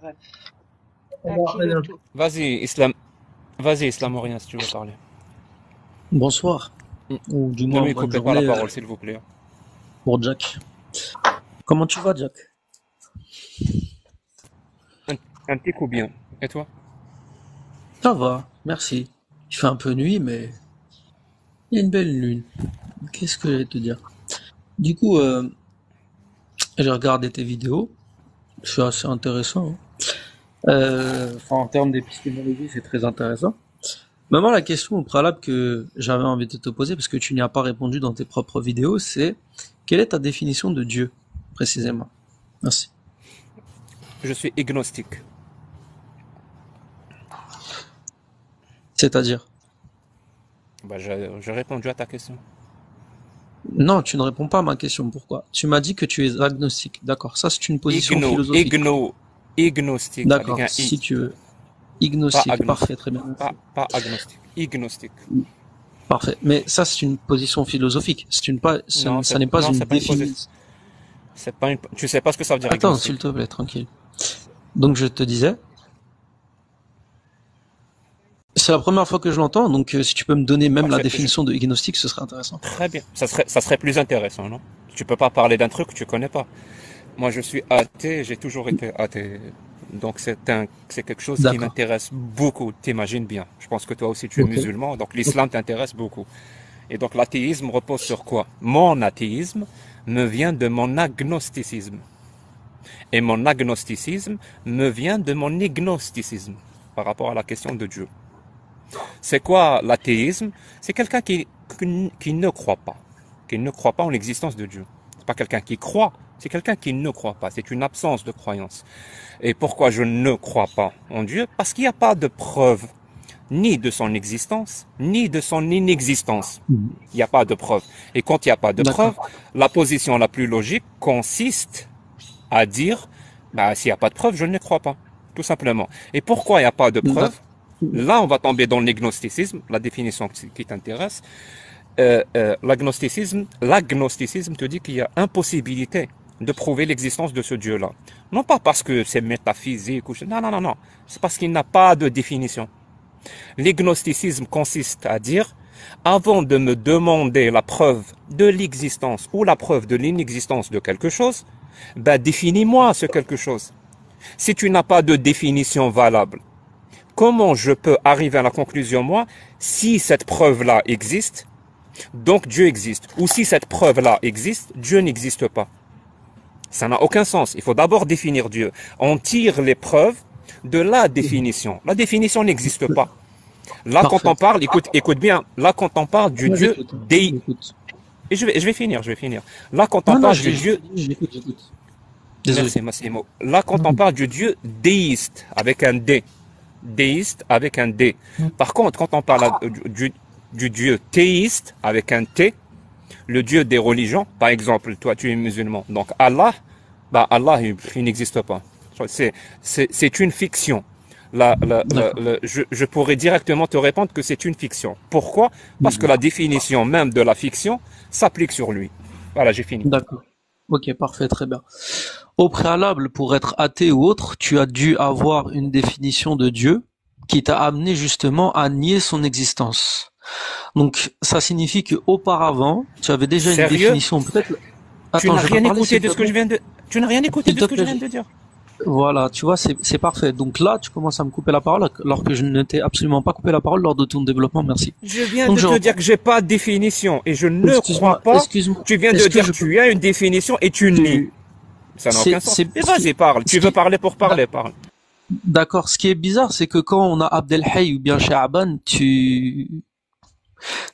bref. À Alors, qui le Hélène, tour? Vas-y, Islam Orient, si tu veux parler. bonsoir, Mm. ou du Ne moins lui bonne coupez pas la journée parole, s'il vous plaît. pour Jack. Comment tu vas, Jack? Un, un petit coup bien. Et toi? Ça va, merci. Il fait un peu nuit, mais il y a une belle lune. Qu'est-ce que j'allais te dire? Du coup, j'ai regardé tes vidéos, c'est assez intéressant, hein. Enfin, en termes d'épistémologie, c'est très intéressant. Mais moi, la question au préalable que j'avais envie de te poser, parce que tu n'y as pas répondu dans tes propres vidéos, c'est quelle est ta définition de Dieu, précisément? Merci. Je suis agnostique. C'est-à-dire? Bah, j'ai répondu à ta question. Non, tu ne réponds pas à ma question. Pourquoi? Tu m'as dit que tu es agnostique. D'accord. Ça, c'est une position Igno, philosophique. igno, ignostique avec D'accord. un I. Si tu veux. Pas Ignostique. Parfait. agnostique. Très bien. Pas agnostique. Ignostique. Parfait. Mais ça, c'est une position philosophique. C'est une pas, Non, ça n'est pas non, une c'est pas une position. définition. C'est pas une, tu sais pas ce que ça veut dire Attends, s'il agnostique. te plaît, tranquille. Donc, je te disais, c'est la première fois que je l'entends. Donc, si tu peux me donner même la Parfait. définition de ignostique, ce serait intéressant. Très bien. Ça serait plus intéressant, non? Tu peux pas parler d'un truc que tu connais pas. Moi, je suis athée, j'ai toujours été athée. Donc, c'est quelque chose qui D'accord. m'intéresse beaucoup. T'imagines bien. Je pense que toi aussi, tu es Ok. musulman. Donc, l'islam t'intéresse beaucoup. Et donc, l'athéisme repose sur quoi? Mon athéisme me vient de mon agnosticisme. Et mon agnosticisme me vient de mon ignosticisme par rapport à la question de Dieu. C'est quoi l'athéisme? C'est quelqu'un qui ne croit pas. Qui ne croit pas en l'existence de Dieu. C'est pas quelqu'un qui croit, c'est quelqu'un qui ne croit pas. C'est une absence de croyance. Et pourquoi je ne crois pas en Dieu? Parce qu'il n'y a pas de preuve ni de son existence, ni de son inexistence. Il n'y a pas de preuve. Et quand il n'y a pas de preuve, D'accord. la position la plus logique consiste à dire, bah, s'il n'y a pas de preuve, je ne crois pas. Tout simplement. Et pourquoi il n'y a pas de preuve? D'accord. Là, on va tomber dans l'agnosticisme, la définition qui t'intéresse. L'agnosticisme te dit qu'il y a impossibilité de prouver l'existence de ce Dieu-là. Non pas parce que c'est métaphysique ou non, non, non, non. C'est parce qu'il n'a pas de définition. L'agnosticisme consiste à dire, avant de me demander la preuve de l'existence ou la preuve de l'inexistence de quelque chose, ben définis-moi ce quelque chose. Si tu n'as pas de définition valable, comment je peux arriver à la conclusion, moi, si cette preuve-là existe, donc Dieu existe. Ou si cette preuve-là existe, Dieu n'existe pas. Ça n'a aucun sens. Il faut d'abord définir Dieu. On tire les preuves de la définition. La définition n'existe pas. Là, quand Parfait. on parle, écoute bien, là, quand on parle du Moi, Dieu j'écoute. déi, J'écoute. et je vais finir, je vais finir. Là, quand on Non, non, parle du Dieu, j'écoute, j'écoute. Désolé. merci Massimo. Là, quand on parle du Dieu déiste, avec un D, déiste avec un D. Par contre, quand on parle du Dieu théiste avec un T, le Dieu des religions, par exemple, toi tu es musulman, donc Allah, bah Allah il n'existe pas. C'est une fiction. D'accord. Je pourrais directement te répondre que c'est une fiction. Pourquoi? Parce que la définition même de la fiction s'applique sur lui. Voilà, j'ai fini. D'accord. Ok, parfait, très bien. Au préalable, pour être athée ou autre, tu as dû avoir une définition de Dieu qui t'a amené justement à nier son existence. Donc, ça signifie que auparavant, tu avais déjà une Sérieux? définition. Peut-être. Tu Attends, n'as je peux rien parler, écouté s'il de te ce que plaît? je viens de... Tu n'as rien écouté S'il de te ce que je plaît. viens de dire. Voilà, tu vois, c'est parfait. Donc là, tu commences à me couper la parole alors que je ne t'ai absolument pas coupé la parole lors de ton développement. Merci. Je viens Donc de je te reprends. dire que j'ai pas de définition et je ne crois pas. Excuse-moi. Tu viens de Est-ce que dire je que peux, tu as une définition et tu nies. tu, Ça n'a aucun sens. c'est, Mais vas-y, parle. ce Tu veux qui, parler pour parler, parle. d'accord. Ce qui est bizarre, c'est que quand on a Abdelhay ou bien Sha'ban,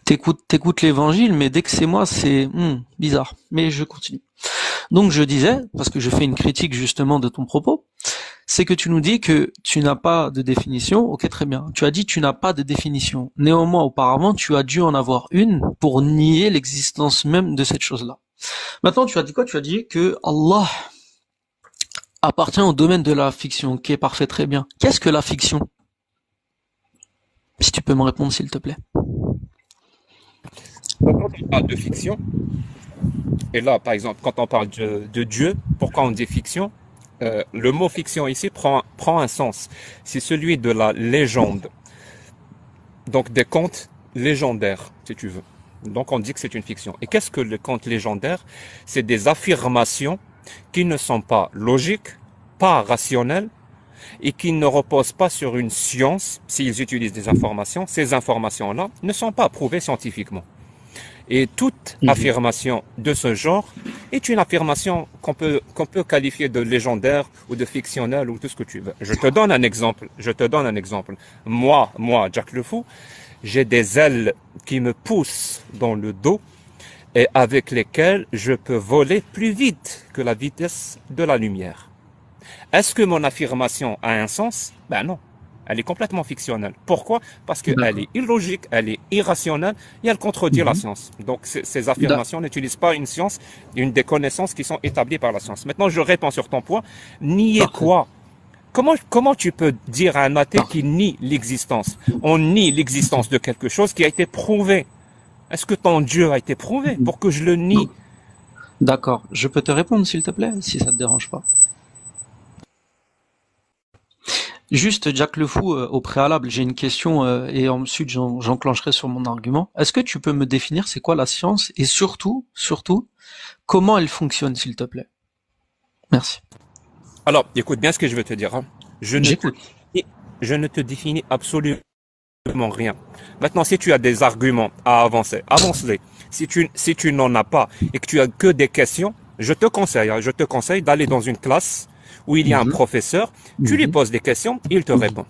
t'écoutes l'évangile, mais dès que c'est moi, c'est bizarre. Mais je continue. Donc je disais, parce que je fais une critique justement de ton propos, c'est que tu nous dis que tu n'as pas de définition. Ok, très bien. Tu as dit tu n'as pas de définition. Néanmoins, auparavant, tu as dû en avoir une pour nier l'existence même de cette chose-là. Maintenant, tu as dit quoi? Tu as dit que Allah appartient au domaine de la fiction. Ok, parfait, très bien. Qu'est-ce que la fiction? Si tu peux me répondre, s'il te plaît. Quand on parle de fiction, et là, par exemple, quand on parle de Dieu, pourquoi on dit fiction? Le mot fiction ici prend un sens. C'est celui de la légende. Donc des contes légendaires, si tu veux. Donc on dit que c'est une fiction. Et qu'est-ce que le conte légendaire? C'est des affirmations qui ne sont pas logiques, pas rationnelles, et qui ne reposent pas sur une science. S'ils utilisent des informations, ces informations-là ne sont pas prouvées scientifiquement. Et toute Mhm. affirmation de ce genre est une affirmation qu'on peut qualifier de légendaire ou de fictionnelle ou tout ce que tu veux. Je te donne un exemple. Je te donne un exemple. Moi, Jack le Fou, j'ai des ailes qui me poussent dans le dos et avec lesquelles je peux voler plus vite que la vitesse de la lumière. Est-ce que mon affirmation a un sens? Ben non. Elle est complètement fictionnelle. Pourquoi? Parce qu'elle D'accord. est illogique, elle est irrationnelle et elle contredit la Mhm. science. Donc ces D'a- affirmations n'utilisent pas une science, une des connaissances qui sont établies par la science. Maintenant, je réponds sur ton point. Nier Parfait. quoi? Comment tu peux dire à un athée Parfait. qu'il nie l'existence? On nie l'existence de quelque chose qui a été prouvé. Est-ce que ton Dieu a été prouvé Mhm. pour que je le nie? Non. D'accord. Je peux te répondre, s'il te plaît, si ça te dérange pas. Juste, Jack le Fou, au préalable, j'ai une question et ensuite j'enclencherai sur mon argument. Est-ce que tu peux me définir c'est quoi la science et surtout, comment elle fonctionne, s'il te plaît? Merci. Alors, écoute bien ce que je veux te dire, hein. Je ne te, J'écoute. je ne te définis absolument rien. Maintenant, si tu as des arguments à avancer, avance-les. Si tu n'en as pas et que tu as que des questions, je te conseille d'aller dans une classe où il y a un Mhm. professeur, tu lui Mhm. poses des questions, il te Mhm. répond.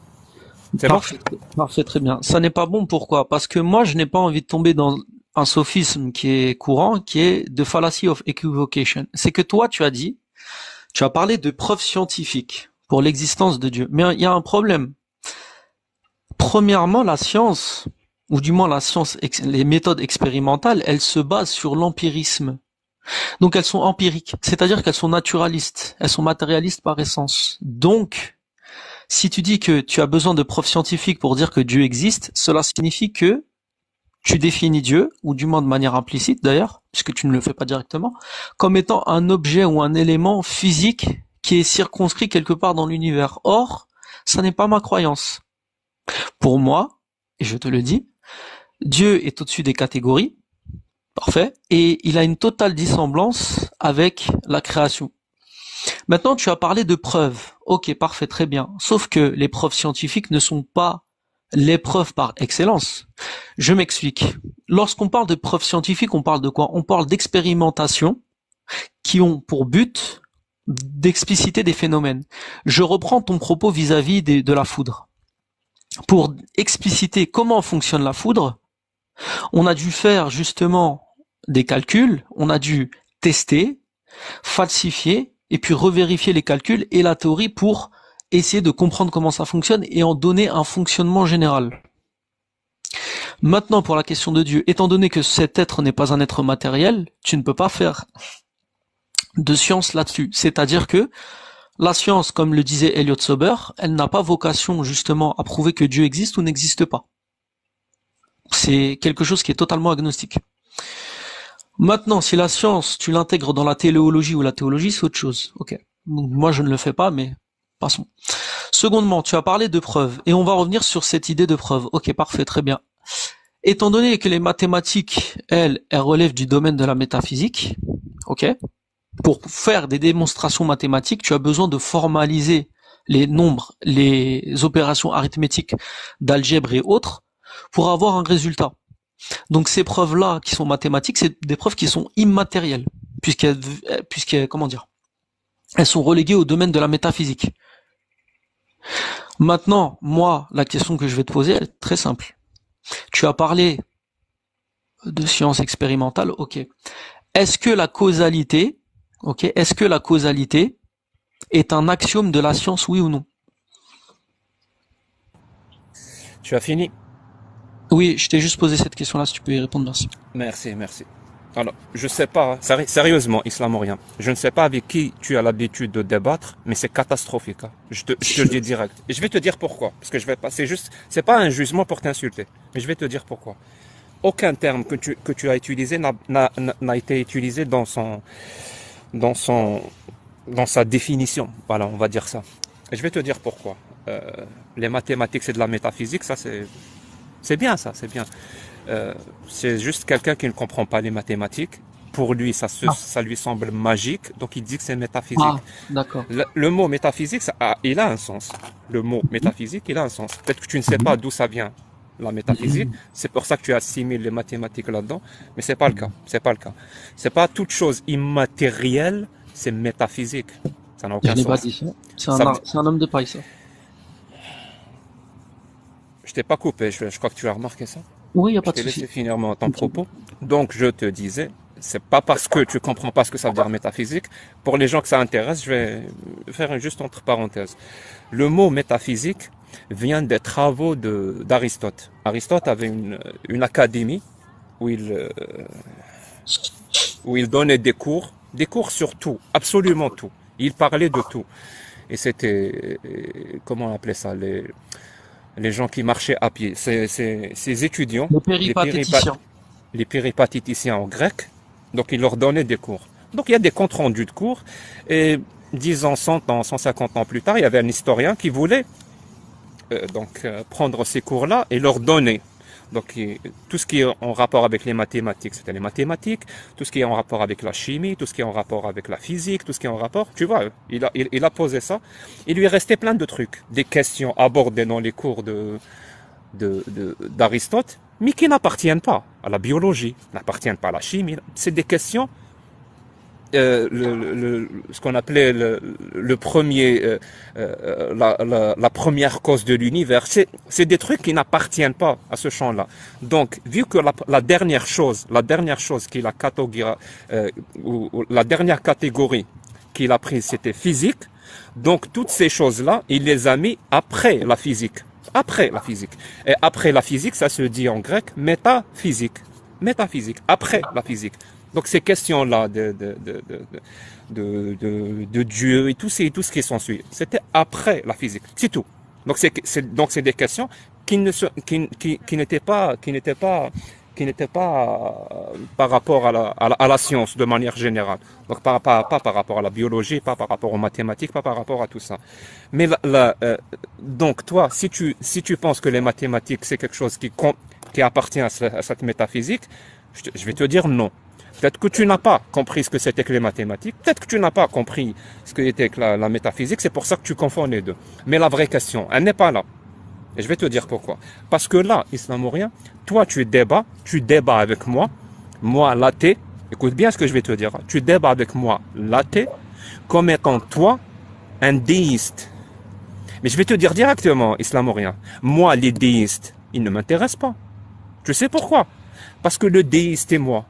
C'est bon? Parfait, parfait, très bien. Ça n'est pas bon, pourquoi? Parce que moi, je n'ai pas envie de tomber dans un sophisme qui est courant, qui est the fallacy of equivocation. C'est que toi, tu as parlé de preuves scientifiques pour l'existence de Dieu. Mais il y a un problème. Premièrement, la science, ou du moins les méthodes expérimentales, elles se basent sur l'empirisme. Donc elles sont empiriques, c'est-à-dire qu'elles sont naturalistes, elles sont matérialistes par essence. Donc, si tu dis que tu as besoin de preuves scientifiques pour dire que Dieu existe, cela signifie que tu définis Dieu, ou du moins de manière implicite d'ailleurs, puisque tu ne le fais pas directement, comme étant un objet ou un élément physique qui est circonscrit quelque part dans l'univers. Or, ça n'est pas ma croyance. Pour moi, et je te le dis, Dieu est au-dessus des catégories, parfait, et il a une totale dissemblance avec la création. Maintenant, tu as parlé de preuves. Ok, parfait, très bien. Sauf que les preuves scientifiques ne sont pas les preuves par excellence. Je m'explique. Lorsqu'on parle de preuves scientifiques, on parle de quoi? On parle d'expérimentations qui ont pour but d'expliciter des phénomènes. Je reprends ton propos vis-à-vis de la foudre. Pour expliciter comment fonctionne la foudre, on a dû faire justement des calculs, on a dû tester, falsifier et puis revérifier les calculs et la théorie pour essayer de comprendre comment ça fonctionne et en donner un fonctionnement général. Maintenant, pour la question de Dieu, étant donné que cet être n'est pas un être matériel, tu ne peux pas faire de science là-dessus. C'est-à-dire que la science, comme le disait Elliot Sober, elle n'a pas vocation justement à prouver que Dieu existe ou n'existe pas. C'est quelque chose qui est totalement agnostique. Maintenant, si la science, tu l'intègres dans la téléologie ou la théologie, c'est autre chose. Ok. Donc, moi, je ne le fais pas, mais passons. Secondement, tu as parlé de preuves, et on va revenir sur cette idée de preuve. Ok, parfait, très bien. Étant donné que les mathématiques, elles relèvent du domaine de la métaphysique, ok, pour faire des démonstrations mathématiques, tu as besoin de formaliser les nombres, les opérations arithmétiques d'algèbre et autres, pour avoir un résultat. Donc ces preuves-là, qui sont mathématiques, c'est des preuves qui sont immatérielles, comment dire, elles sont reléguées au domaine de la métaphysique. Maintenant, moi, la question que je vais te poser, elle est très simple. Tu as parlé de science expérimentale, ok. Est-ce que la causalité, ok, est-ce que la causalité est un axiome de la science, oui ou non? Tu as fini? Oui, je t'ai juste posé cette question-là, si tu peux y répondre, merci. Merci, merci. Alors, je sais pas, sérieusement, islamorien, je ne sais pas avec qui tu as l'habitude de débattre, mais c'est catastrophique, hein. Je te le dis direct. Et je vais te dire pourquoi. Parce que je vais pas, c'est pas un jugement pour t'insulter. Mais je vais te dire pourquoi. Aucun terme que tu as utilisé n'a été utilisé dans son dans sa définition. Voilà, on va dire ça. Et je vais te dire pourquoi. Euh, les mathématiques, c'est de la métaphysique, ça c'est bien ça, c'est bien. C'est juste quelqu'un qui ne comprend pas les mathématiques. Pour lui, Ah, ça lui semble magique, donc il dit que c'est métaphysique. ah, d'accord. Le mot métaphysique, il a un sens. Le mot Mhm, métaphysique, il a un sens. Peut-être que tu ne sais pas mhm, d'où ça vient, la métaphysique. mhm. C'est pour ça que tu assimiles les mathématiques là-dedans, mais c'est pas le cas. C'est pas le cas. C'est pas toute chose immatérielle, c'est métaphysique. Ça n'a Je aucun n'ai pas sens. dit ça. Ça, veut dire- C'est un homme de paille, ça. je t'ai pas coupé, je crois que tu as remarqué ça. Oui, il n'y a Je pas de t'ai laissé souci. finir ton Continue. propos. Donc, je te disais, c'est pas parce que tu comprends pas ce que ça veut dire métaphysique. Pour les gens que ça intéresse, je vais faire juste entre parenthèses. Le mot métaphysique vient des travaux d'Aristote. Aristote avait une académie où où il donnait des cours sur tout, absolument tout. Il parlait de tout. Et c'était, comment on appelait ça, les gens qui marchaient à pied. Ces étudiants, Le les péripatéticien. les péripatéticiens en grec, donc il leur donnait des cours. Donc il y a des comptes rendus de cours, et 10 ans, 100 ans, 150 ans plus tard, il y avait un historien qui voulait prendre ces cours-là et leur donner. Donc tout ce qui est en rapport avec les mathématiques, c'était les mathématiques, tout ce qui est en rapport avec la chimie, tout ce qui est en rapport avec la physique, tout ce qui est en rapport, tu vois, il a posé ça. Il lui restait plein de trucs, des questions abordées dans les cours d'Aristote, mais qui n'appartiennent pas à la biologie, n'appartiennent pas à la chimie. C'est des questions, ce qu'on appelait le premier, la première cause de l'univers. C'est des trucs qui n'appartiennent pas à ce champ-là. Donc, vu que la dernière chose qu'il a ou la dernière catégorie qu'il a prise, c'était physique. Donc, toutes ces choses-là, il les a mis après la physique. Après la physique. Et après la physique, ça se dit en grec métaphysique. Métaphysique. Après la physique. Donc ces questions-là de Dieu et tout ce qui s'ensuit, c'était après la physique. C'est tout. Donc c'est des questions qui n'étaient pas par rapport à la science de manière générale. Donc pas par rapport à la biologie, pas par rapport aux mathématiques, pas par rapport à tout ça. Mais donc toi, si tu penses que les mathématiques c'est quelque chose qui appartient à cette métaphysique, je vais te dire non. Peut-être que tu n'as pas compris ce que c'était que les mathématiques. Peut-être que tu n'as pas compris ce que était que la métaphysique. C'est pour ça que tu confonds les deux. Mais la vraie question, elle n'est pas là. Et je vais te dire pourquoi. Parce que là, islamorien, toi, tu débats avec moi, l'athée. Écoute bien ce que je vais te dire. Tu débats avec moi, l'athée, comme étant toi, un déiste. Mais je vais te dire directement, islamorien, moi, les déistes, ils ne m'intéressent pas. Tu sais pourquoi? Parce que le déiste et moi,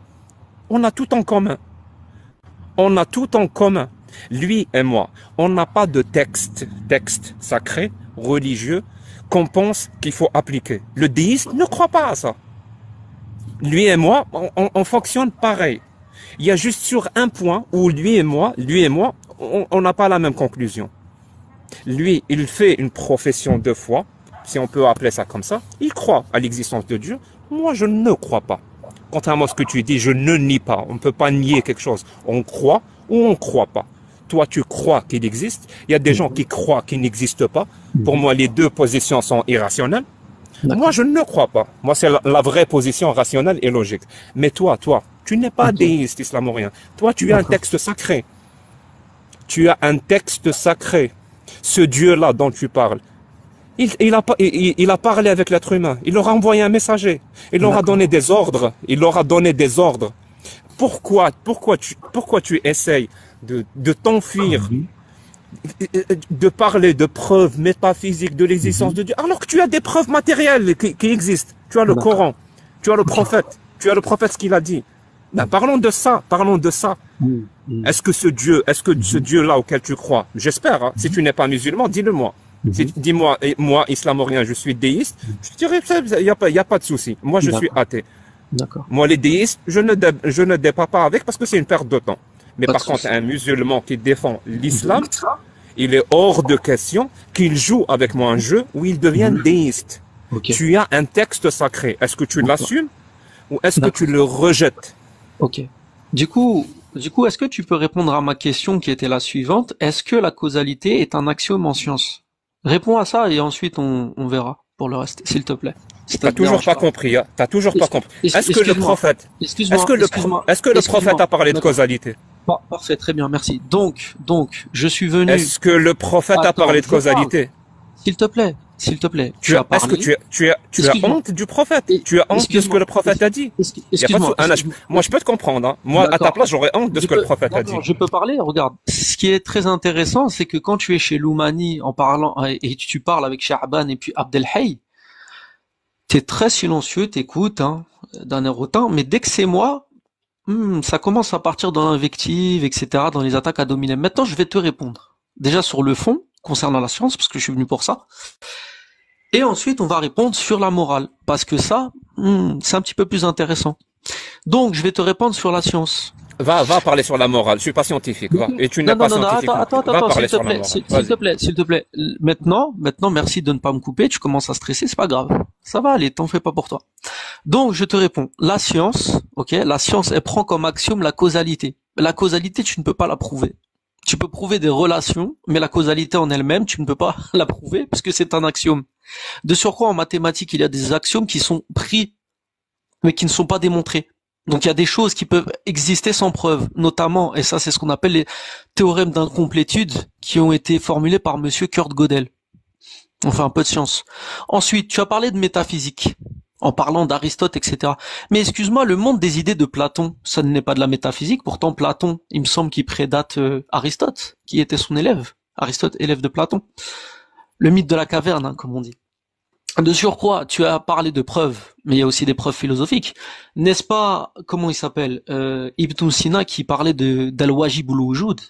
on a tout en commun. On a tout en commun. Lui et moi, on n'a pas de texte sacré, religieux, qu'on pense qu'il faut appliquer. Le déiste ne croit pas à ça. Lui et moi, on fonctionne pareil. Il y a juste sur un point où lui et moi, on n'a pas la même conclusion. Lui, il fait une profession de foi, si on peut appeler ça comme ça. Il croit à l'existence de Dieu. Moi, je ne crois pas. Contrairement à ce que tu dis, je ne nie pas. On ne peut pas nier quelque chose. On croit ou on ne croit pas. Toi, tu crois qu'il existe. Il y a des gens qui croient qu'il n'existe pas. Pour Mhm. moi, les deux positions sont irrationnelles. Moi, D'accord. je ne crois pas. Moi, c'est la vraie position rationnelle et logique. Mais toi, tu n'es pas Ok. déiste islamorien. Toi, tu as un D'accord. texte sacré. Tu as un texte sacré. Ce Dieu-là dont tu parles, il a parlé avec l'être humain. Il leur a envoyé un messager. Il leur a D'accord. donné des ordres. Il leur a donné des ordres. Pourquoi tu essayes de t'enfuir, Mhm. de parler de preuves métaphysiques de l'existence Mhm. de Dieu, alors que tu as des preuves matérielles qui existent. Tu as le D'accord. Coran, tu as le Ok. prophète, tu as le prophète ce qu'il a dit. Ben, parlons de ça, parlons de ça. Mhm. Mhm. Est-ce que ce Mhm. Dieu-là auquel tu crois, j'espère, hein, si tu n'es pas musulman, dis-le-moi. Mhm. Dis-moi, et moi, islamorien, je suis déiste, je te dirais, il y a pas de souci. Moi, je suis D'accord. athée. D'accord. Moi, les déistes, je ne débat pas avec parce que c'est une perte de temps. Mais Pas de par contre, souci. un musulman qui défend Mhm. l'islam, il est hors de question qu'il joue avec moi un jeu où il devient Mhm. déiste. Ok. Tu as un texte sacré. Est-ce que tu D'accord. l'assumes ou est-ce que tu D'accord. le rejettes? Ok. Du coup, Du coup, est-ce que tu peux répondre à ma question qui était la suivante? Est-ce que la causalité est un axiome en science? Réponds à ça et ensuite on verra pour le reste, s'il te plaît. Si ça T'as te toujours dérange pas pas. compris, hein. T'as toujours pas compris. Est-ce que le Excuse-moi, prophète, excuse-moi, excuse-moi, est-ce que le prophète excuse-moi. a parlé de D'accord. causalité? Parfait, très bien, merci. Donc, je suis venu. Est-ce que le prophète a Attends, parlé de je parle. causalité? S'il te plaît, tu as Est-ce que parlé. tu as Excuse-moi, honte du prophète? Tu as honte de ce que excuse-moi, le prophète a dit? Y a pas de excuse-moi, sou- moi, je peux te comprendre, hein. Moi, à ta d'accord. place, j'aurais honte de ce que le prophète a dit. D'accord, je peux parler. Regarde, ce qui est très intéressant, c'est que quand tu es chez Loumani en parlant et tu parles avec Sha'ban et puis Abdelhey, t'es très silencieux, t'écoutes, hein, d'un air hautain, mais dès que c'est moi, ça commence à partir dans l'invective, etc., dans les attaques à dominer. Maintenant, je vais te répondre. Déjà sur le fond, concernant la science, parce que je suis venu pour ça. Et ensuite, on va répondre sur la morale, parce que ça, c'est un petit peu plus intéressant. Donc, je vais te répondre sur la science. Va parler sur la morale. Je suis pas scientifique, va. Et tu n'es Non, non, pas non, non, scientifique non plus. Va attends, s'il parler te sur la plaît, morale. s'il te Vas-y. plaît, s'il te plaît. Maintenant, merci de ne pas me couper, tu commences à stresser, c'est pas grave. Ça va aller, t'en fais pas pour toi. Donc, je te réponds. La science, ok, la science, elle prend comme axiome la causalité. La causalité, tu ne peux pas la prouver. Tu peux prouver des relations, mais la causalité en elle-même, tu ne peux pas la prouver, parce que c'est un axiome. De surcroît, en mathématiques, il y a des axiomes qui sont pris, mais qui ne sont pas démontrés. Donc il y a des choses qui peuvent exister sans preuve, notamment, et ça c'est ce qu'on appelle les théorèmes d'incomplétude, qui ont été formulés par monsieur Kurt Gödel. On fait un peu de science. Ensuite, tu as parlé de métaphysique, en parlant d'Aristote, etc. Mais excuse-moi, le monde des idées de Platon, ça n'est pas de la métaphysique, pourtant Platon, il me semble qu'il prédate Aristote, qui était son élève. Aristote, élève de Platon. Le mythe de la caverne, hein, comme on dit. De surcroît, tu as parlé de preuves, mais il y a aussi des preuves philosophiques. N'est-ce pas, comment il s'appelle, Ibn Sina qui parlait d'Al-Wajib ul-Wujud,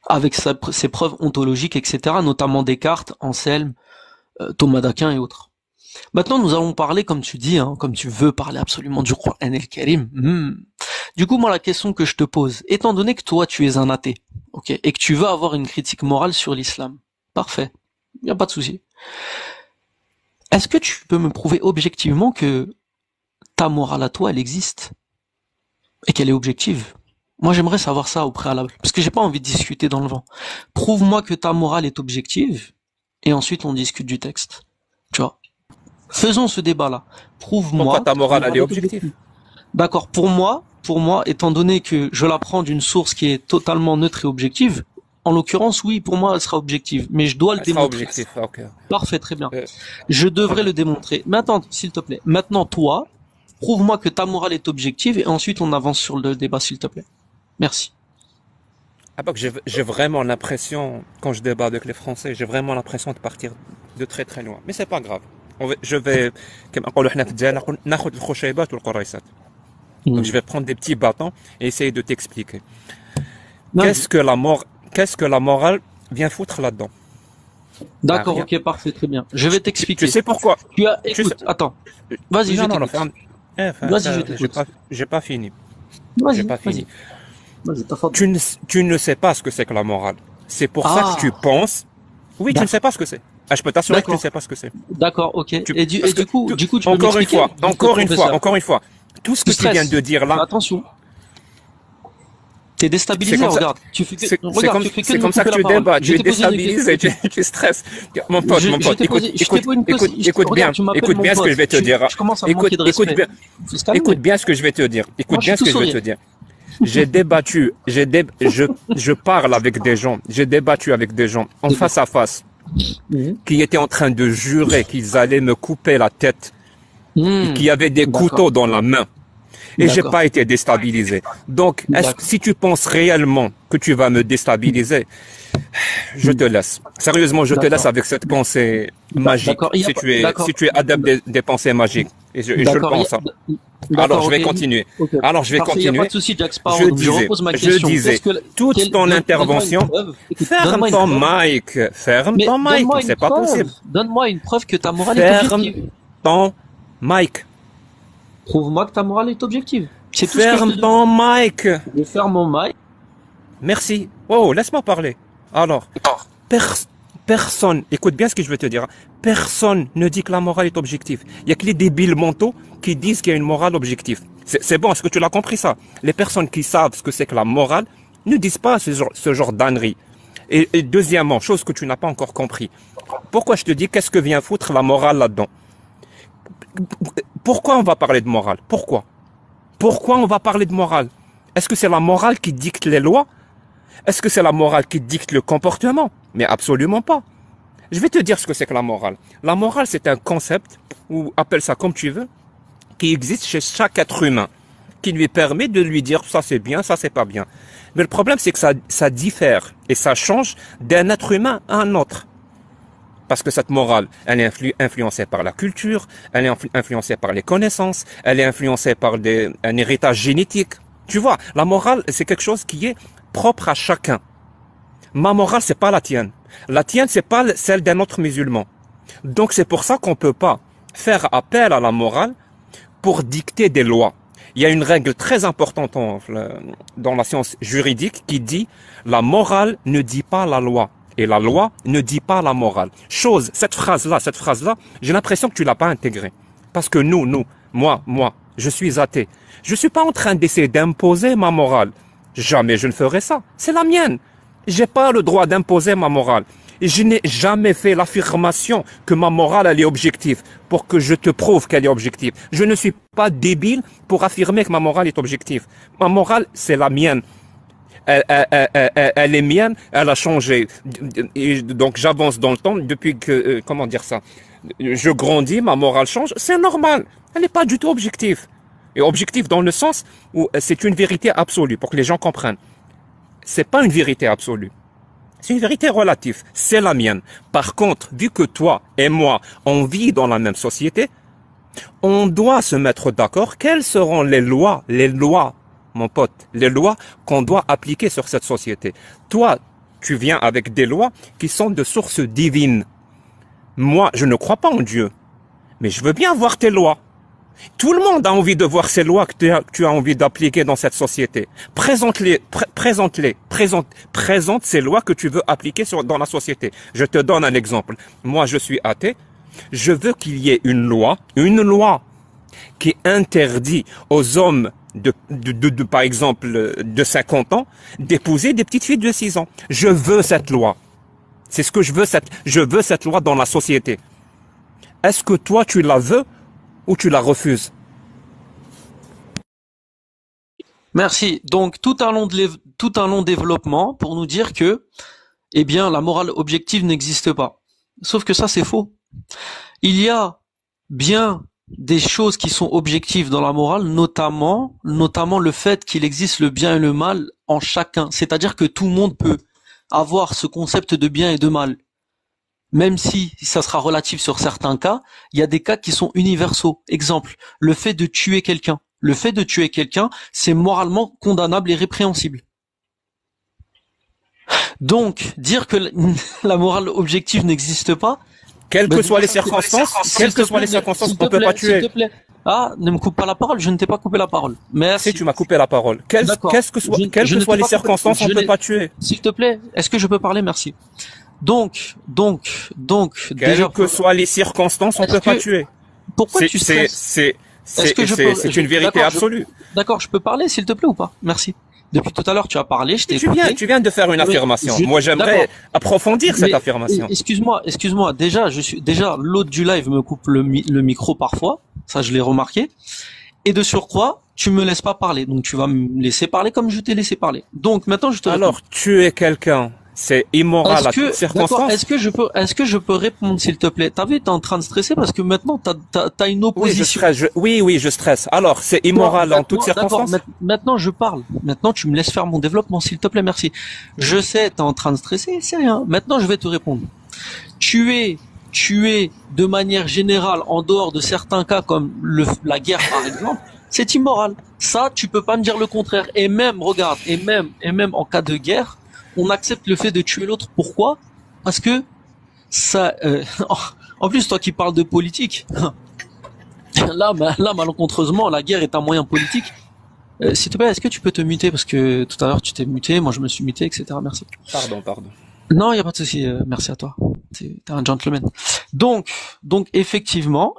avec ses preuves ontologiques, etc., notamment Descartes, Anselme, Thomas d'Aquin et autres. Maintenant, nous allons parler, comme tu dis, hein, comme tu veux parler absolument du Coran el-Karim. Du coup, moi, la question que je te pose, étant donné que toi, tu es un athée, ok, et que tu veux avoir une critique morale sur l'islam, parfait, il n'y a pas de souci. Est-ce que tu peux me prouver objectivement que ta morale à toi, elle existe et qu'elle est objective? Moi, j'aimerais savoir ça au préalable, parce que j'ai pas envie de discuter dans le vent. Prouve-moi que ta morale est objective et ensuite on discute du texte. Tu vois? Faisons ce débat-là. Pourquoi Prouve-moi ta que ta morale, elle morale est est objective? objective. D'accord. Pour moi, étant donné que je la prends d'une source qui est totalement neutre et objective, en l'occurrence, oui, pour moi, elle sera objective, mais je dois le Elle sera démontrer. objective, ok. Parfait, très bien. Euh, Je devrais ok. le démontrer. Mais attends, s'il te plaît. Maintenant, toi, prouve-moi que ta morale est objective et ensuite on avance sur le débat, s'il te plaît. Merci. Ah, bah, j'ai vraiment l'impression, quand je débat avec les Français, j'ai vraiment l'impression de partir de très très loin. Mais c'est pas grave. Je vais, كما نقولوا إحنا في الجزائر ناخذ الخشيبات والقريصات. Donc je vais prendre des petits bâtons et essayer de t'expliquer. Vas-y. Qu'est-ce que la morale vient foutre là-dedans? Bah, D'accord, rien. ok, parfait, très bien. Je vais Tu t'expliquer. sais pourquoi? Écoute, sais- attends. Vas-y, je Non, non, non, t'écoute. enfin, Vas-y, je t'écoute. j'ai pas fini. J'ai Vas-y, pas fini. vas-y. Vas-y, t'as faute. Tu ne sais pas ce que c'est que la morale. C'est pour ça que tu Ah, penses. Oui, tu ne sais d'accord, pas ce que c'est. Ah, je peux t'assurer que tu ne sais d'accord, pas ce que c'est. d'accord, ok. Et Parce que, du coup, tu peux encore une m'expliquer? fois, Professeur. encore une fois, tout ce Tu que tu viens stresses. de dire Mais là, attention. T'es c'est déstabilisé, comme ça, regarde. c'est Tu fais que c'est de me comme ça couper que la tu parole. débats, Je tu es t'ai posé une question. déstabilisé, tu stresses. Mon Je pote, t'ai posé, écoute bien, regarde, tu m'appelles mon ce que pote. je vais te dire. Tu commences à me manquer de Écoute respect. bien, Faut se calmer. écoute bien ce que je vais te dire. Moi, Écoute je suis bien ce tout que je vais te sourire. dire. J'ai débattu, je parle avec des gens, j'ai débattu avec des gens en C'est bien. face à face Mhm. qui étaient en train de jurer qu'ils allaient me couper la tête et qui avaient des D'accord, couteaux dans la main. Et j'ai d'accord, pas été déstabilisé. Donc, d'accord. si tu penses réellement que tu vas me déstabiliser, je te laisse. Sérieusement, je te laisse D'accord. avec cette pensée magique. D'accord. Il y a pas, Si d'accord. tu es adepte des pensées magiques. Et je le D'accord. pense, hein. Alors, D'accord, je ok. vais continuer. Ok. Alors, je vais Parfait. Il n'y a pas continuer. de souci, Jack Je Sparrow. Donc, je disais, repose ma je question. disais, toute ton Donne-moi une intervention, preuve. Écoute, ferme donne-moi une ton preuve. mic, ferme Mais ton mic, donne-moi une c'est pas preuve. possible. Donne-moi une preuve que ta morale est Ferme objective. ton mic. Prouve-moi que ta morale est objective. C'est tout ce que je te Ferme demande. ton mic. Je vais faire mon mic. Merci. Oh, laisse-moi parler. Alors, pers- Personne, écoute bien ce que je veux te dire, personne ne dit que la morale est objective. Il y a que les débiles mentaux qui disent qu'il y a une morale objective. C'est bon, est-ce que tu l'as compris ça? Les personnes qui savent ce que c'est que la morale ne disent pas ce genre d'ânerie. Et deuxièmement, chose que tu n'as pas encore compris, pourquoi je te dis qu'est-ce que vient foutre la morale là-dedans? Pourquoi on va parler de morale? Pourquoi on va parler de morale? Est-ce que c'est la morale qui dicte les lois? Est-ce que c'est la morale qui dicte le comportement? Mais absolument pas. Je vais te dire ce que c'est que la morale. La morale, c'est un concept, ou appelle ça comme tu veux, qui existe chez chaque être humain, qui lui permet de lui dire ça c'est bien, ça c'est pas bien. Mais le problème, c'est que ça diffère et ça change d'un être humain à un autre. Parce que cette morale, elle est influencée par la culture, elle est influencée par les connaissances, elle est influencée par un héritage génétique. Tu vois, la morale, c'est quelque chose qui est propre à chacun. Ma morale, c'est pas la tienne. La tienne, c'est pas celle d'un autre musulman. Donc c'est pour ça qu'on peut pas faire appel à la morale pour dicter des lois. Il y a une règle très importante dans la science juridique qui dit la morale ne dit pas la loi et la loi ne dit pas la morale. Cette phrase-là, j'ai l'impression que tu l'as pas intégrée. Parce que moi, je suis athée. Je suis pas en train d'essayer d'imposer ma morale. Jamais je ne ferai ça. C'est la mienne. J'ai pas le droit d'imposer ma morale. Et je n'ai jamais fait l'affirmation que ma morale, elle est objective pour que je te prouve qu'elle est objective. Je ne suis pas débile pour affirmer que ma morale est objective. Ma morale, c'est la mienne. Elle est mienne, elle a changé. Et donc j'avance dans le temps depuis que, comment dire ça, je grandis, ma morale change. C'est normal. Elle n'est pas du tout objective. Et objective dans le sens où c'est une vérité absolue, pour que les gens comprennent. C'est pas une vérité absolue. C'est une vérité relative. C'est la mienne. Par contre, vu que toi et moi, on vit dans la même société, on doit se mettre d'accord quelles seront les lois, mon pote, les lois qu'on doit appliquer sur cette société. Toi, tu viens avec des lois qui sont de source divine. Moi, je ne crois pas en Dieu, mais je veux bien voir tes lois. Tout le monde a envie de voir ces lois que tu as envie d'appliquer dans cette société. Présente ces lois que tu veux appliquer dans la société. Je te donne un exemple. Moi, je suis athée. Je veux qu'il y ait une loi qui interdit aux hommes par exemple, de 50 ans, d'épouser des petites filles de 6 ans. Je veux cette loi. C'est ce que je veux cette loi dans la société. Est-ce que toi, tu la veux ou tu la refuses? Merci. Donc, tout un long développement pour nous dire que, eh bien, la morale objective n'existe pas. Sauf que ça, c'est faux. Il y a bien des choses qui sont objectives dans la morale, notamment le fait qu'il existe le bien et le mal en chacun. C'est-à-dire que tout le monde peut avoir ce concept de bien et de mal. Même si ça sera relatif sur certains cas, il y a des cas qui sont universaux. Exemple, le fait de tuer quelqu'un. Le fait de tuer quelqu'un, c'est moralement condamnable et répréhensible. Donc, dire que la morale objective n'existe pas, quelles que soient les circonstances, on peut pas tuer. S'il te plaît. Ah, ne me coupe pas la parole, je ne t'ai pas coupé la parole. Merci. Si tu m'as coupé la parole. Quelles que soient les circonstances, on ne peut pas tuer. S'il te plaît, est-ce que je peux parler? Merci. Donc, quelles que soient les circonstances, on peut pas tuer. Pourquoi tu stresses? C'est une vérité absolue. D'accord, je peux parler, s'il te plaît, ou pas? Merci. Depuis tout à l'heure, tu as parlé, je t'ai écouté. Tu viens de faire une affirmation. Moi, j'aimerais approfondir cette affirmation. Excuse-moi. Déjà, l'autre du live me coupe le micro parfois. Ça, je l'ai remarqué. Et de surcroît, tu me laisses pas parler. Donc, tu vas me laisser parler comme je t'ai laissé parler. Donc, maintenant, je te réponds. Alors, tuer quelqu'un, c'est immoral à toutes circonstances. Est-ce que je peux répondre, s'il te plaît? T'as vu, t'es en train de stresser parce que maintenant, t'as une opposition. Oui, je stresse. Alors, c'est immoral en toutes circonstances. Maintenant, je parle. Maintenant, tu me laisses faire mon développement, s'il te plaît, merci. Je sais, t'es en train de stresser, c'est rien. Maintenant, je vais te répondre. Tuer de manière générale, en dehors de certains cas comme la guerre, par exemple, c'est immoral. Ça, tu peux pas me dire le contraire. Et même, regarde, et même en cas de guerre, on accepte le fait de tuer l'autre. Pourquoi? Parce que ça. En plus, toi qui parles de politique, là, malencontreusement, la guerre est un moyen politique. S'il te plaît, est-ce que tu peux te muter parce que tout à l'heure tu t'es muté, moi je me suis muté, etc. Merci. Pardon. Non, il y a pas de souci. Merci à toi. T'es un gentleman. Donc, effectivement,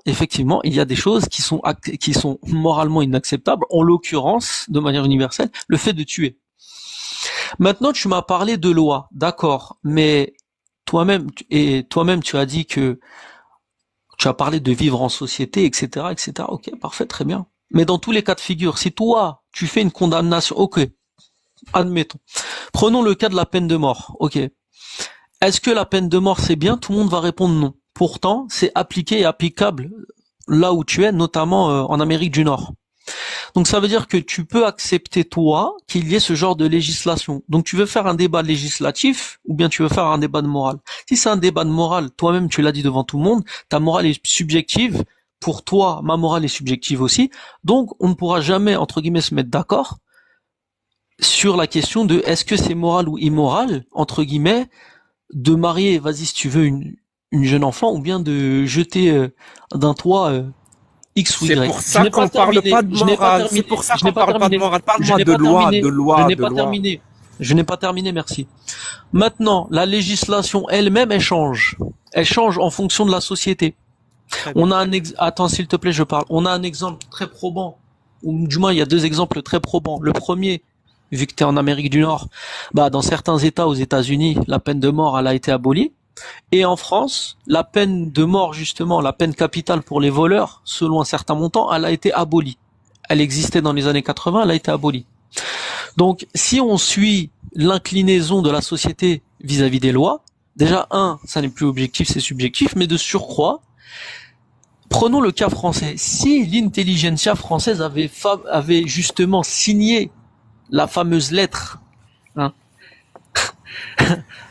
il y a des choses qui sont moralement inacceptables. En l'occurrence, de manière universelle, le fait de tuer. Maintenant, tu m'as parlé de loi, d'accord, mais toi-même, tu as dit que tu as parlé de vivre en société, etc., etc. Ok, parfait, très bien. Mais dans tous les cas de figure, si toi, tu fais une condamnation, ok, admettons. Prenons le cas de la peine de mort, ok. Est-ce que la peine de mort c'est bien? Tout le monde va répondre non. Pourtant, c'est appliqué et applicable là où tu es, notamment en Amérique du Nord. Donc ça veut dire que tu peux accepter toi qu'il y ait ce genre de législation. Donc tu veux faire un débat législatif ou bien tu veux faire un débat de morale. Si c'est un débat de morale, toi-même tu l'as dit devant tout le monde, ta morale est subjective. Pour toi, ma morale est subjective aussi. Donc on ne pourra jamais, entre guillemets, se mettre d'accord sur la question de est-ce que c'est moral ou immoral, entre guillemets, de marier, vas-y si tu veux, une jeune enfant ou bien de jeter d'un toit X ou C'est Y. pour Je ça n'ai pas qu'on parle terminé, pas de je n'ai pas morale. C'est terminé, pour ça je n'ai qu'on pas parle pas de terminé, morale. je Parle-moi n'ai de pas loi, terminé, de je loi, n'ai de pas loi. terminé, je n'ai pas terminé, merci. Maintenant, la législation elle-même, elle change. Elle change en fonction de la société. Très bien. On a attends, s'il te plaît, je parle. On a un exemple très probant, ou du moins, il y a deux exemples très probants. Le premier, vu que tu es en Amérique du Nord, bah, dans certains États aux États-Unis, la peine de mort, elle a été abolie. Et en France, la peine de mort, justement, la peine capitale pour les voleurs, selon un certain montant, elle a été abolie. Elle existait dans les années 80, elle a été abolie. Donc, si on suit l'inclinaison de la société vis-à-vis des lois, déjà, ça n'est plus objectif, c'est subjectif, mais de surcroît, prenons le cas français. Si l'intelligentsia française avait justement signé la fameuse lettre, hein,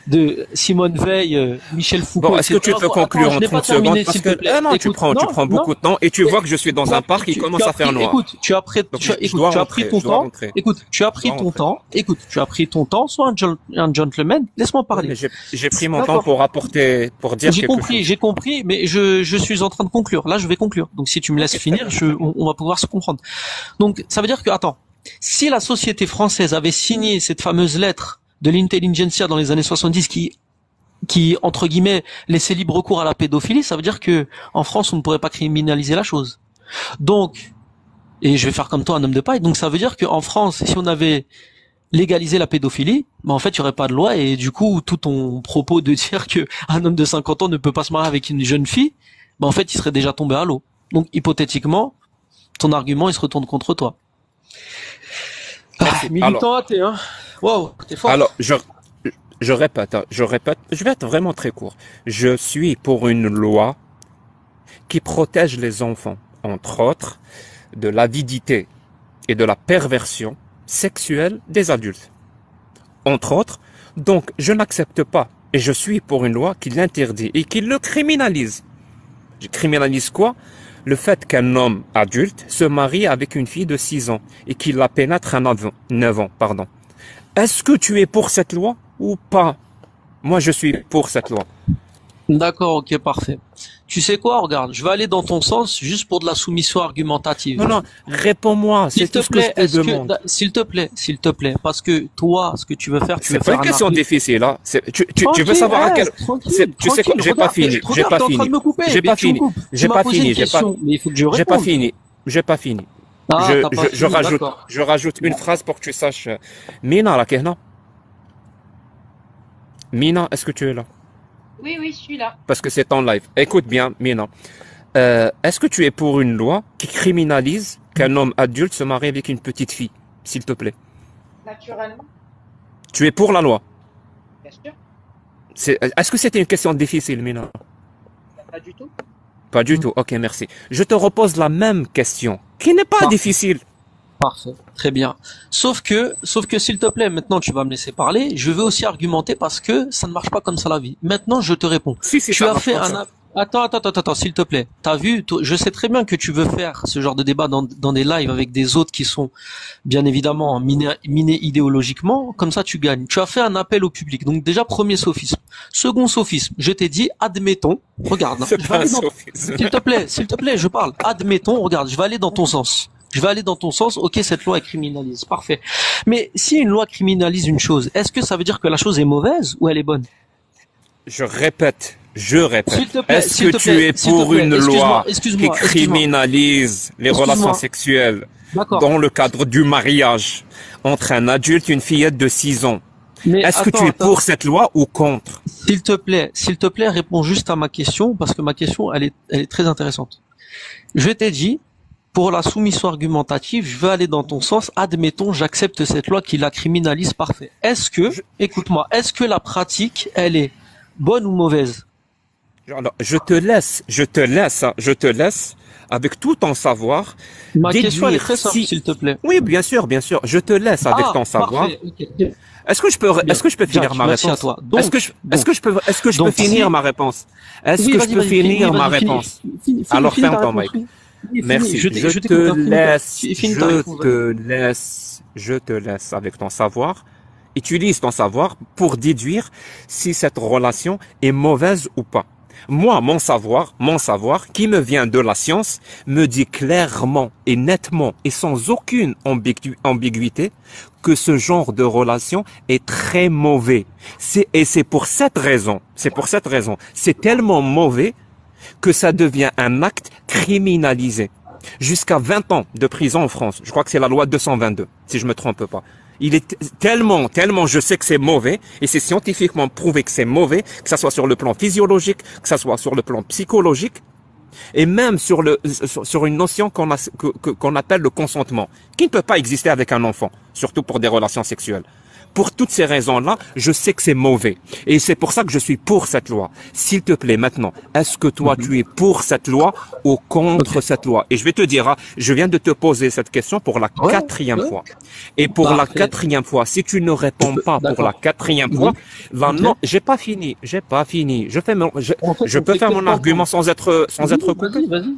de Simone Veil, Michel Bon, Foucault, est-ce que tu etc. peux Attends, conclure je en n'ai pas 30 secondes? terminé, Parce s'il que, te plaît. non, Écoute, tu non, prends non. beaucoup de temps et tu vois que je suis dans un parc qui Tu commence as à faire pris, noir. écoute, Donc, je écoute, dois tu as pris rentrer, ton je dois temps. rentrer, Écoute, tu as je dois pris ton rentrer. temps. Écoute, tu as pris ton temps. Sois un gentleman. Laisse-moi Oui, parler. mais j'ai pris mon temps D'accord. pour apporter, pour dire quelque chose. J'ai compris, mais je suis en train de conclure. Là, je vais conclure. Donc, si tu me laisses Ok, très finir, bien, très bien. on va pouvoir se comprendre. Donc, ça veut dire que, attends, si la société française avait signé cette fameuse lettre de l'intelligentsia dans les années 70 qui, entre guillemets, laissait libre cours à la pédophilie, ça veut dire que, en France, on ne pourrait pas criminaliser la chose. Donc, et je vais faire comme toi un homme de paille, donc ça veut dire qu'en France, si on avait légalisé la pédophilie, bah en fait, il y aurait pas de loi et du coup, tout ton propos de dire que un homme de 50 ans ne peut pas se marier avec une jeune fille, bah en fait, il serait déjà tombé à l'eau. Donc, hypothétiquement, ton argument, il se retourne contre toi. Merci. Militant athée, hein. Waouh, t'es fort. Alors, je répète, hein, je répète, je vais être vraiment très court. Je suis pour une loi qui protège les enfants, entre autres, de l'avidité et de la perversion sexuelle des adultes. Entre autres, donc je n'accepte pas et je suis pour une loi qui l'interdit et qui le criminalise. Je criminalise quoi? Le fait qu'un homme adulte se marie avec une fille de 6 ans et qu'il la pénètre à 9 ans, pardon. Est-ce que tu es pour cette loi ou pas? Moi, je suis pour cette loi. D'accord, ok, parfait. Tu sais quoi, regarde, je vais aller dans ton sens juste pour de la soumission Non, argumentative. non, réponds-moi, S'il c'est te tout ce que je plaît, te demande. s'il te plaît, parce que toi, ce que tu veux C'est pas faire une un question argument. difficile, hein. Tu veux Tranquille, savoir à quel... tranquille, Tu sais quoi, tranquille. j'ai pas Regarde, fini, j'ai regarde, pas t'es en train de fini, me couper, j'ai mais pas tu me fini, coupes. Tu j'ai m'as pas posé une fini, question, mais il faut que je j'ai pas réponde. fini, j'ai pas fini. Ah, t'as pas fini, d'accord. Je rajoute une phrase pour que tu saches. Mina, là, Kehna. Mina, est-ce que tu es là? Oui, oui, je suis là. Parce que c'est en live. Écoute bien, Mina. Est-ce que tu es pour une loi qui criminalise qu'un homme adulte se marie avec une petite fille, s'il te plaît? Naturellement, Tu es pour la loi? bien sûr. Est-ce que c'était une question difficile, Mina? Pas du tout. Pas du tout. Ok, merci. Je te repose la même question, qui n'est pas Parfait, difficile. parfait, très bien. Sauf que s'il te plaît, maintenant tu vas me laisser parler. Je veux aussi argumenter parce que ça ne marche pas comme ça la vie. Maintenant, je te réponds. Si, Tu ça as marche fait comme ça. Attends, s'il te plaît. T'as vu, je sais très bien que tu veux faire ce genre de débat dans des lives avec des autres qui sont bien évidemment minés idéologiquement. Comme ça, tu gagnes. Tu as fait un appel au public. Donc déjà, premier sophisme. Second sophisme, je t'ai dit, admettons, regarde, hein, C'est je vais pas un aller dans, sophisme. s'il te plaît, je parle. Admettons, regarde, je vais aller dans ton sens. Je vais aller dans ton sens. Ok, cette loi est criminalise. Parfait. Mais si une loi criminalise une chose, est-ce que ça veut dire que la chose est mauvaise ou elle est bonne? je répète, S'il te plaît, est-ce s'il que te tu plaît, es s'il te pour plaît, une excuse-moi, loi qui excuse-moi, criminalise les relations excuse-moi, sexuelles d'accord. dans le cadre du mariage entre un adulte et une fillette de 6 ans? Mais Est-ce que tu attends, es attends, pour cette loi ou contre? s'il te plaît, réponds juste à ma question, parce que ma question, elle est très intéressante. Je t'ai dit, pour la soumission argumentative, je veux aller dans ton sens, admettons, j'accepte cette loi qui la criminalise, parfait. Est-ce que, Je, écoute-moi, est-ce que la pratique, elle est bonne ou mauvaise? alors, je te laisse, avec tout ton savoir, Ma question, elle est déduire très simple, si, s'il te plaît. oui, bien sûr, je te laisse avec Ah, ton savoir. parfait, ok. Bien. Est-ce que je peux finir Jack, ma merci à réponse? toi. Donc, Est-ce que je peux donc finir si, ma réponse? Est-ce oui, que je vas-y, peux vas-y, oui, finir ma vas-y, finis, réponse? finis, Alors finis ferme ta ton réponse, mic. oui. Finis, Merci. je t'écoute, hein, finis ta réponse, vas-y. Je te laisse avec ton savoir. Utilise ton savoir pour déduire si cette relation est mauvaise ou pas. Moi, mon savoir, qui me vient de la science, me dit clairement et nettement et sans aucune ambiguïté que ce genre de relation est très mauvais. C'est pour cette raison, c'est tellement mauvais que ça devient un acte criminalisé. Jusqu'à 20 ans de prison en France. Je crois que c'est la loi 222, si je me trompe pas. Il est tellement, je sais que c'est mauvais, et c'est scientifiquement prouvé que c'est mauvais, que ça soit sur le plan physiologique, que ça soit sur le plan psychologique, et même sur une notion qu'on appelle le consentement, qui ne peut pas exister avec un enfant, surtout pour des relations sexuelles. Pour toutes ces raisons-là, je sais que c'est mauvais. Et c'est pour ça que je suis pour cette loi. S'il te plaît, maintenant, est-ce que toi, tu es pour cette loi ou contre Ok. cette loi? Et je vais te dire, hein, je viens de te poser cette question pour la Ouais, quatrième ouais. fois. Et pour la Parfait. quatrième fois, si tu ne réponds pas pour la D'accord. quatrième fois, Oui. là, Ok. non, j'ai pas fini. En fait, Je on peux fait faire que mon argument t'entendre. sans Oui, être coupé? vas-y.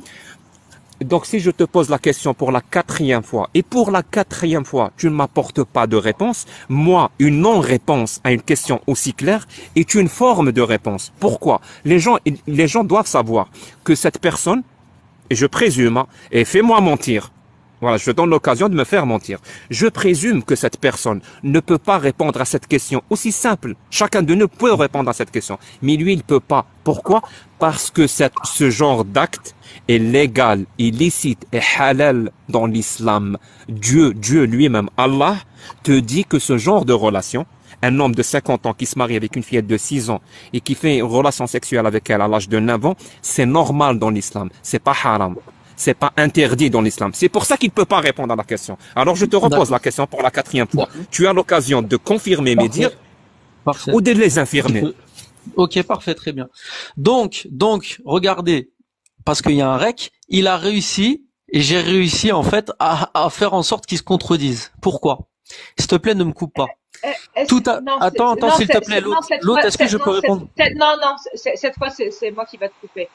Donc, si je te pose la question pour la quatrième fois, et pour la quatrième fois, tu ne m'apportes pas de réponse, moi, une non-réponse à une question aussi claire est une forme de réponse. Pourquoi? Les gens doivent savoir que cette personne, et je présume, hein, et fais-moi mentir. Voilà, je te donne l'occasion de me faire mentir. Je présume que cette personne ne peut pas répondre à cette question aussi simple. Chacun de nous peut répondre à cette question. Mais lui, il peut pas. Pourquoi? Parce que ce genre d'acte est légal, illicite et halal dans l'islam. Dieu lui-même, Allah, te dit que ce genre de relation, un homme de 50 ans qui se marie avec une fillette de 6 ans et qui fait une relation sexuelle avec elle à l'âge de 9 ans, c'est normal dans l'islam. C'est pas haram. C'est pas interdit dans l'islam. C'est pour ça qu'il ne peut pas répondre à la question. Alors je te repose la D'accord. question pour la quatrième fois. D'accord. Tu as l'occasion de confirmer mes dires Parfait. Parfait. ou de les Je infirmer. peux- Ok, parfait, très bien. Donc, regardez, parce qu'il y a un rec, il a réussi, et j'ai réussi, en fait, à faire en sorte qu'ils se contredisent. Pourquoi? S'il te plaît, ne me coupe pas. Non, Attends, s'il te plaît, l'autre, est-ce que je peux répondre? cette fois, c'est moi qui va te couper.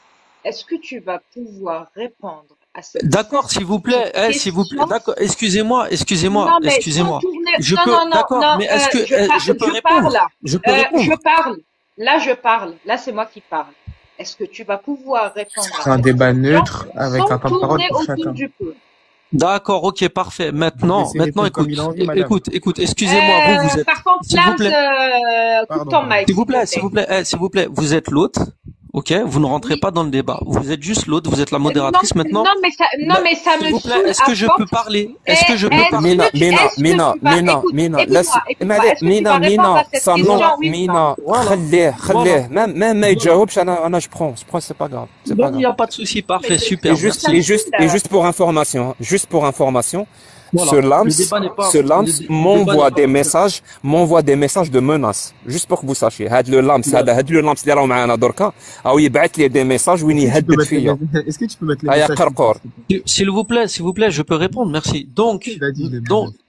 Est-ce que tu vas pouvoir répondre à cette D'accord, s'il vous plaît, s'il vous plaît, question? d'accord, Non, mais sans excusez-moi. tourner. Je Non, peux, non, non, d'accord, non. mais est-ce que je peux Je parle répondre? là. Je peux Je répondre. parle. Là, je parle. Là, c'est moi qui parle. Est-ce que tu vas pouvoir répondre à C'est un cette débat question neutre avec sans un temps de parole tourner pour autour chacun. du pot? D'accord, ok, parfait. Laissez répondre comme Écoute, il a envie, madame. excusez-moi, vous êtes, Par contre, s'il vous plaît, Lams, coupe ton mic, s'il vous plaît, vous êtes l'hôte, ok, vous ne rentrez Oui. pas dans le débat, vous êtes juste l'hôte, vous êtes la modératrice maintenant. Non, mais ça S'il me vous plaît, saoule est-ce que à je force. peux parler? Est-ce que je peux Est-ce parler? que tu vas, Mina, écoute-moi, est-ce que tu vas répondre à cette question, oui ou non? Voilà. même ما يجاوبش انا je prends, c'est pas grave, c'est pas Bon, il n'y grave. a pas de souci, parfait, Mais super, merci. Juste pour information, Voilà. Le débat n'est pas, ce Lams le m'envoie des messages de menaces. Juste pour que vous sachiez. هاد le Lams اللي راهو معانا دركا أو يبعث لي des messages وين يهدد فيا. Est-ce que tu peux mettre les هيا messages قرقور. S'il vous plaît, je peux répondre, merci.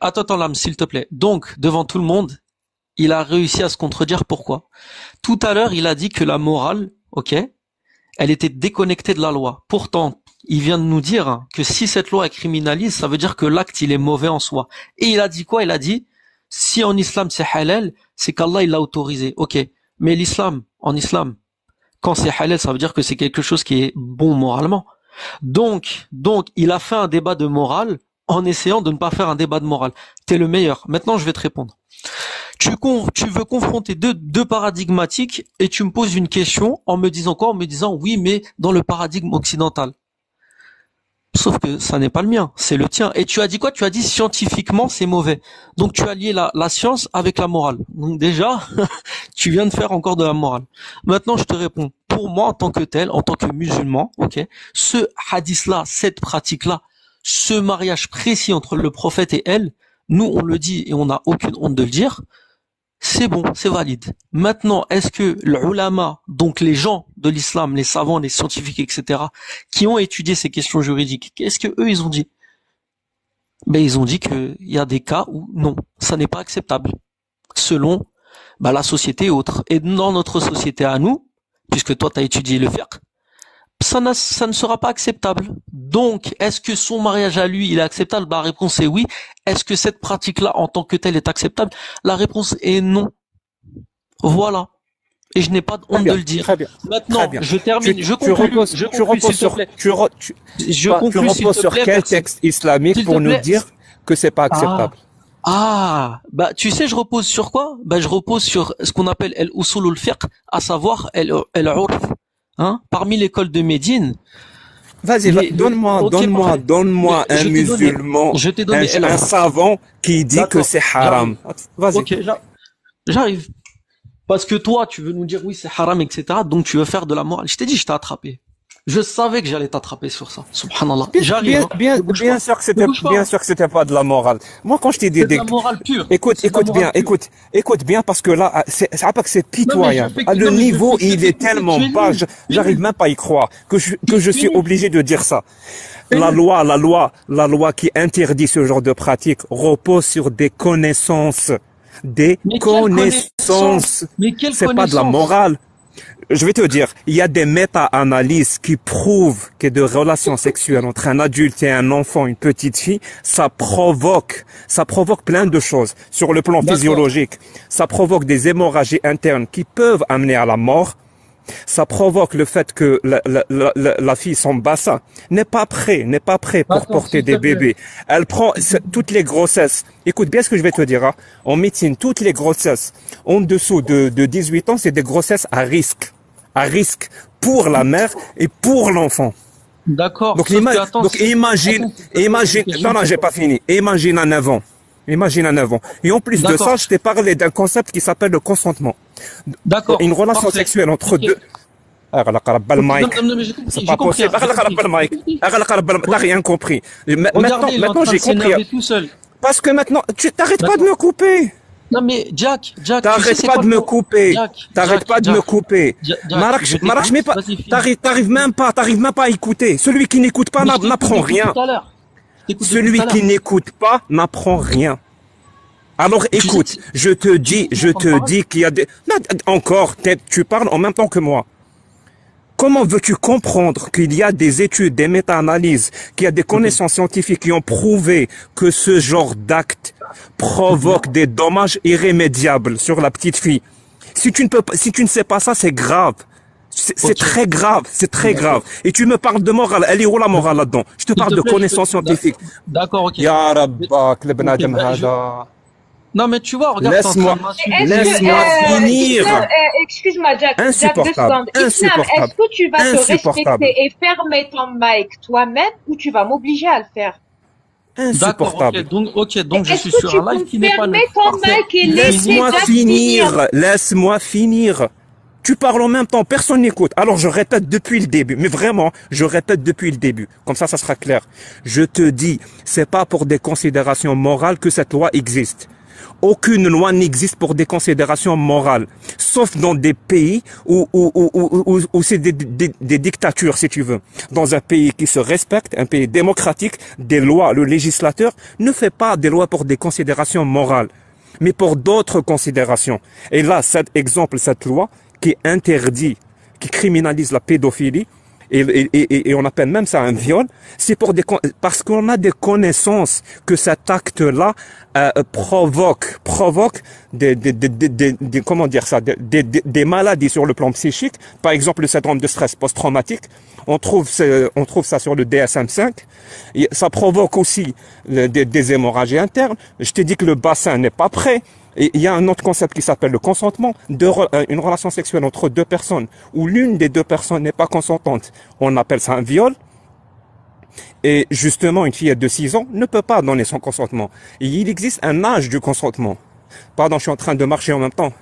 Attends, Lame, s'il te plaît. Donc, devant tout le monde, il a réussi à se contredire. Pourquoi? Tout à l'heure, il a dit que la morale, ok, elle était déconnectée de la loi. Pourtant, il vient de nous dire hein, que si cette loi est criminalise, ça veut dire que l'acte, il est mauvais en soi. Et il a dit quoi? Il a dit, si en islam c'est halal, c'est qu'Allah, il l'a autorisé. Ok. Mais en islam, quand c'est halal, ça veut dire que c'est quelque chose qui est bon moralement. Donc, il a fait un débat de morale en essayant de ne pas faire un débat de morale. T'es le meilleur. Maintenant, je vais te répondre. Tu veux confronter deux paradigmatiques et tu me poses une question en me disant quoi? En me disant oui, mais dans le paradigme occidental. Sauf que ça n'est pas le mien, c'est le tien. Et tu as dit quoi? Tu as dit scientifiquement c'est mauvais. Donc tu as lié la science avec la morale. Donc déjà, tu viens de faire encore de la morale. Maintenant je te réponds. Pour moi en tant que tel, en tant que musulman, ok, ce hadith-là, cette pratique-là, ce mariage précis entre le prophète et elle, nous on le dit et on n'a aucune honte de le dire, c'est bon, c'est valide. Maintenant, est-ce que l'ulama, donc les gens de l'islam, les savants, les scientifiques, etc., qui ont étudié ces questions juridiques, qu'est-ce que eux ils ont dit? Ben ils ont dit qu'il y a des cas où non, ça n'est pas acceptable, selon la société et autres. Et dans notre société à nous, puisque toi tu as étudié le fiqh, ça ne sera pas acceptable. Donc, est-ce que son mariage à lui, il est acceptable? La réponse est oui. Est-ce que cette pratique-là, en tant que telle, est acceptable? La réponse est non. Voilà. Et je n'ai pas de honte de le dire. Très bien. Maintenant, Très bien. je termine. Tu reposes sur quel texte islamique pour nous dire que c'est pas acceptable? Tu sais, je repose sur quoi? Je repose sur ce qu'on appelle al-usul al-fiqh, à savoir al-urf. Parmi l'école de Médine. Vas-y, donne-moi un musulman, un savant qui dit que c'est haram. Vas-y. Ok, j'arrive. Parce que toi, tu veux nous dire oui, c'est haram, etc. Donc tu veux faire de la morale. Je t'ai dit, je t'ai attrapé. Je savais que j'allais t'attraper sur ça. Subhanallah. J'arrive. Bien sûr que c'était pas de la morale. Moi, quand je t'ai dit c'est de la morale pure. Écoute bien, parce que là, c'est pas que c'est pitoyable. Le niveau, il est tellement bas, j'arrive même pas à y croire que je suis obligé de dire ça. La loi qui interdit ce genre de pratique repose sur des connaissances. Des connaissances. C'est pas de la morale. Je vais te dire, il y a des méta-analyses qui prouvent que des relations sexuelles entre un adulte et un enfant, une petite fille, ça provoque plein de choses sur le plan physiologique. Ça provoque des hémorragies internes qui peuvent amener à la mort. Ça provoque le fait que la fille, son bassin, n'est pas prêt pour porter des bébés. Elle prend toutes les grossesses. Écoute bien ce que je vais te dire, En médecine, toutes les grossesses en dessous de 18 ans, c'est des grossesses à risque pour la mère et pour l'enfant. D'accord. Donc imagine, non, j'ai pas fini. Imagine à 9 ans. Et en plus de ça, je t'ai parlé d'un concept qui s'appelle le consentement. D'accord. Une relation sexuelle entre deux. C'est pas possible. T'as rien compris. Maintenant j'ai compris. Parce que maintenant, tu t'arrêtes pas de me couper. Non mais Jack, t'arrêtes pas de me couper. T'arrives même pas à écouter. Celui qui n'écoute pas n'apprend rien. Celui qui n'écoute pas n'apprend rien. Alors écoute, je te dis qu'il y a des... Encore, tu parles en même temps que moi. Comment veux-tu comprendre qu'il y a des études, des méta-analyses, qu'il y a des connaissances scientifiques qui ont prouvé que ce genre d'acte provoque des dommages irrémédiables sur la petite fille? Si tu ne sais pas ça, c'est grave. C'est très grave, Et tu me parles de morale. Elle est où la morale là-dedans? Je te parle de connaissances scientifiques. D'accord, ok. Ya Rabbak, le benadem hada. Non mais tu vois, regarde. Laisse-moi finir. Excuse-moi, Jack. Insupportable. Est-ce que tu vas te respecter et fermer ton mic toi-même ou tu vas m'obliger à le faire? Insupportable. Donc je suis sur un live qui n'est pas le... Laisse-moi finir. Tu parles en même temps, personne n'écoute. Alors je répète depuis le début, mais vraiment, je répète depuis le début. Comme ça sera clair. Je te dis, c'est pas pour des considérations morales que cette loi existe. Aucune loi n'existe pour des considérations morales, sauf dans des pays où c'est des dictatures, si tu veux. Dans un pays qui se respecte, un pays démocratique, des lois, le législateur ne fait pas des lois pour des considérations morales, mais pour d'autres considérations. Et là, cette loi qui interdit, qui criminalise la pédophilie, et on appelle même ça un viol, c'est parce qu'on a des connaissances que cet acte-là provoque des maladies sur le plan psychique. Par exemple, le syndrome de stress post-traumatique. On trouve ça sur le DSM-5. Ça provoque aussi des hémorragies internes. Je t'ai dit que le bassin n'est pas prêt. Et il y a un autre concept qui s'appelle le consentement, une relation sexuelle entre deux personnes, où l'une des deux personnes n'est pas consentante. On appelle ça un viol. Et justement, une fillette de 6 ans ne peut pas donner son consentement. Et il existe un âge du consentement. Pardon, je suis en train de marcher en même temps.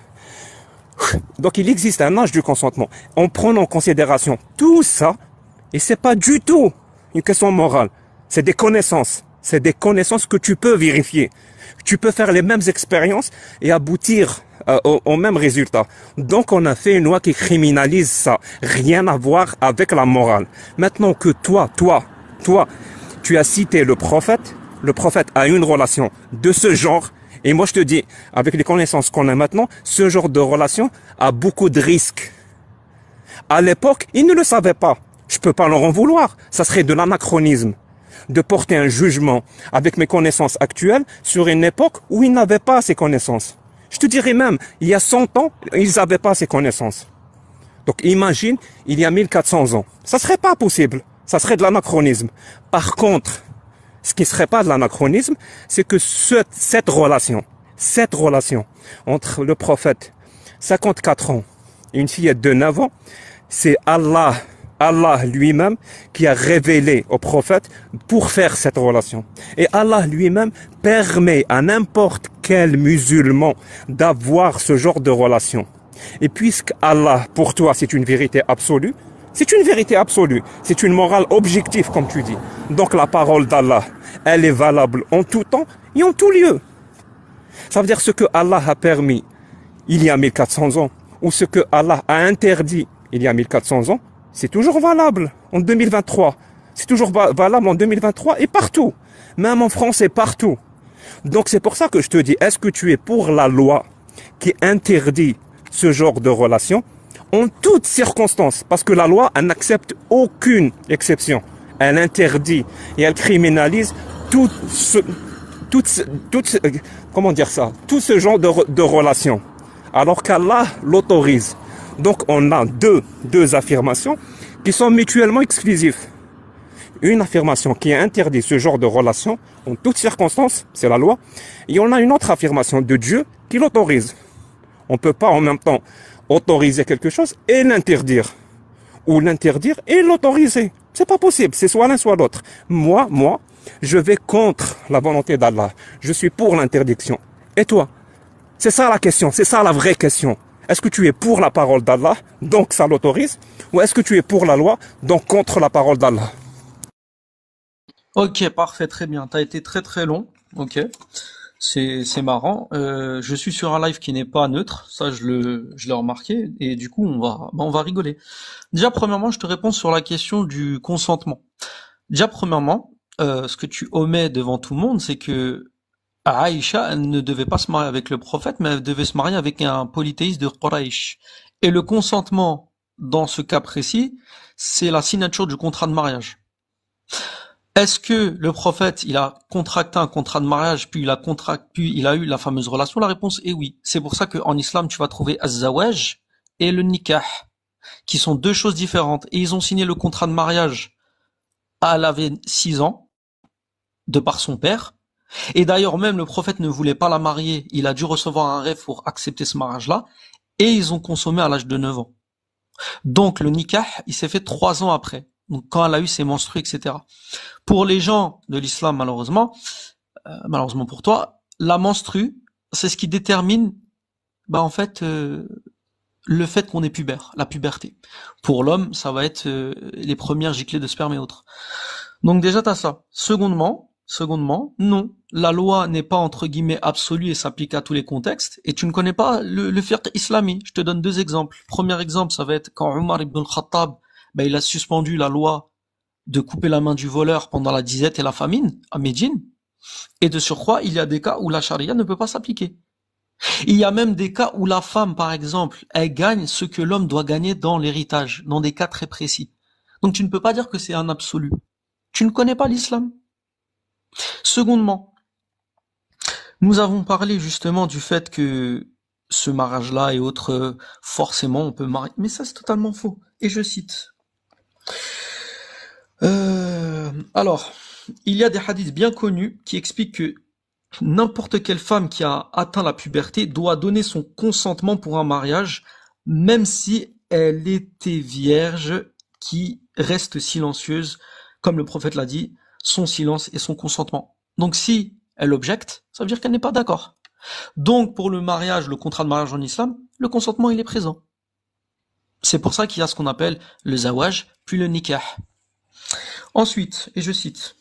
Donc il existe un âge du consentement. En prenant en considération tout ça, et c'est pas du tout une question morale, c'est des connaissances. C'est des connaissances que tu peux vérifier. Tu peux faire les mêmes expériences et aboutir au même résultat. Donc on a fait une loi qui criminalise ça. Rien à voir avec la morale. Maintenant que toi, tu as cité le prophète a une relation de ce genre. Et moi je te dis, avec les connaissances qu'on a maintenant, ce genre de relation a beaucoup de risques. À l'époque, ils ne le savaient pas. Je peux pas leur en vouloir. Ça serait de l'anachronisme de porter un jugement avec mes connaissances actuelles sur une époque où ils n'avaient pas ces connaissances. Je te dirais même, il y a 100 ans, ils n'avaient pas ces connaissances. Donc imagine, il y a 1400 ans. Ça serait pas possible. Ça serait de l'anachronisme. Par contre, ce qui serait pas de l'anachronisme, c'est que cette relation entre le prophète, 54 ans, et une fillette de 9 ans, c'est Allah lui-même qui a révélé au prophète pour faire cette relation. Et Allah lui-même permet à n'importe quel musulman d'avoir ce genre de relation. Et puisque Allah, pour toi, c'est une vérité absolue, c'est une vérité absolue, c'est une morale objective, comme tu dis. Donc la parole d'Allah, elle est valable en tout temps et en tout lieu. Ça veut dire ce que Allah a permis il y a 1400 ans, ou ce que Allah a interdit il y a 1400 ans, c'est toujours valable en 2023. C'est toujours valable en 2023 et partout. Même en France et partout. Donc c'est pour ça que je te dis, est-ce que tu es pour la loi qui interdit ce genre de relation en toutes circonstances? Parce que la loi, elle n'accepte aucune exception. Elle interdit et elle criminalise tout ce genre de relation. Alors qu'Allah l'autorise. Donc on a deux affirmations qui sont mutuellement exclusives. Une affirmation qui interdit ce genre de relation en toutes circonstances, c'est la loi. Et on a une autre affirmation de Dieu qui l'autorise. On ne peut pas en même temps autoriser quelque chose et l'interdire. Ou l'interdire et l'autoriser. C'est pas possible, c'est soit l'un soit l'autre. Moi, je vais contre la volonté d'Allah. Je suis pour l'interdiction. Et toi? C'est ça la question, c'est ça la vraie question. Est-ce que tu es pour la parole d'Allah, donc ça l'autorise, ou est-ce que tu es pour la loi, donc contre la parole d'Allah? Ok, parfait, très bien. T'as été très très long. Ok, c'est marrant. Je suis sur un live qui n'est pas neutre, ça je l'ai remarqué, et du coup on va rigoler. Déjà premièrement, je te réponds sur la question du consentement. Déjà premièrement, ce que tu omets devant tout le monde, c'est que Aïcha, elle ne devait pas se marier avec le prophète, mais elle devait se marier avec un polythéiste de Quraysh. Et le consentement, dans ce cas précis, c'est la signature du contrat de mariage. Est-ce que le prophète, il a contracté un contrat de mariage, puis il a eu la fameuse relation? La réponse est oui. C'est pour ça qu'en islam, tu vas trouver az-zawaj et le nikah, qui sont deux choses différentes. Et ils ont signé le contrat de mariage. Elle avait 6 ans, de par son père. Et d'ailleurs, même le prophète ne voulait pas la marier. Il a dû recevoir un rêve pour accepter ce mariage-là. Et ils ont consommé à l'âge de 9 ans. Donc, le nikah, il s'est fait 3 ans après. Donc, quand elle a eu ses menstrues, etc. Pour les gens de l'islam, malheureusement pour toi, la menstrue, c'est ce qui détermine, en fait, le fait qu'on est pubère, la puberté. Pour l'homme, ça va être les premières giclées de sperme et autres. Donc déjà, t'as ça. Secondement, non, la loi n'est pas entre guillemets absolue et s'applique à tous les contextes, et tu ne connais pas le fiqh islami. Je te donne 2 exemples. Premier exemple, ça va être quand Omar ibn al-Khattab, il a suspendu la loi de couper la main du voleur pendant la disette et la famine à Médine, et de surcroît, il y a des cas où la charia ne peut pas s'appliquer. Il y a même des cas où la femme, par exemple, elle gagne ce que l'homme doit gagner dans l'héritage, dans des cas très précis. Donc tu ne peux pas dire que c'est un absolu. Tu ne connais pas l'islam. Secondement, nous avons parlé justement du fait que ce mariage-là et autres, forcément on peut marier. Mais ça c'est totalement faux. Et je cite. Alors, il y a des hadiths bien connus qui expliquent que n'importe quelle femme qui a atteint la puberté doit donner son consentement pour un mariage, même si elle était vierge, qui reste silencieuse, comme le prophète l'a dit, son silence et son consentement. Donc si elle objecte, ça veut dire qu'elle n'est pas d'accord. Donc pour le mariage, le contrat de mariage en islam, le consentement il est présent. C'est pour ça qu'il y a ce qu'on appelle le zawaj, puis le nikah. Ensuite, et je cite,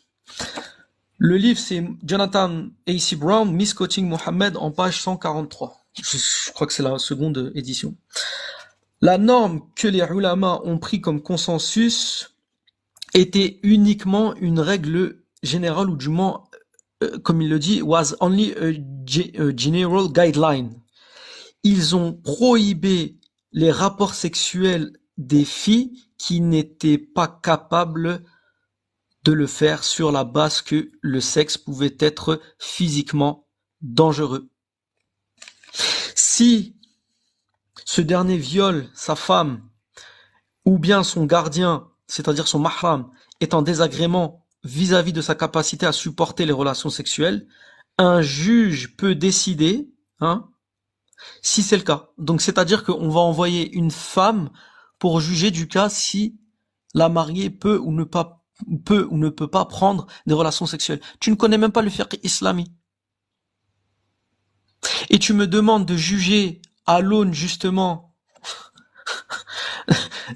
le livre c'est Jonathan A.C. Brown, Misquoting Mohammed en page 143. Je crois que c'est la seconde édition. La norme que les ulama ont pris comme consensus était uniquement une règle générale, ou du moins, comme il le dit, was only a general guideline. Ils ont prohibé les rapports sexuels des filles qui n'étaient pas capables de le faire sur la base que le sexe pouvait être physiquement dangereux. Si ce dernier viole sa femme ou bien son gardien, c'est-à-dire son mahram, est en désagrément vis-à-vis de sa capacité à supporter les relations sexuelles, un juge peut décider, si c'est le cas. Donc c'est-à-dire qu'on va envoyer une femme pour juger du cas si la mariée peut ou ne peut pas prendre des relations sexuelles. Tu ne connais même pas le fiqh islamique. Et tu me demandes de juger à l'aune justement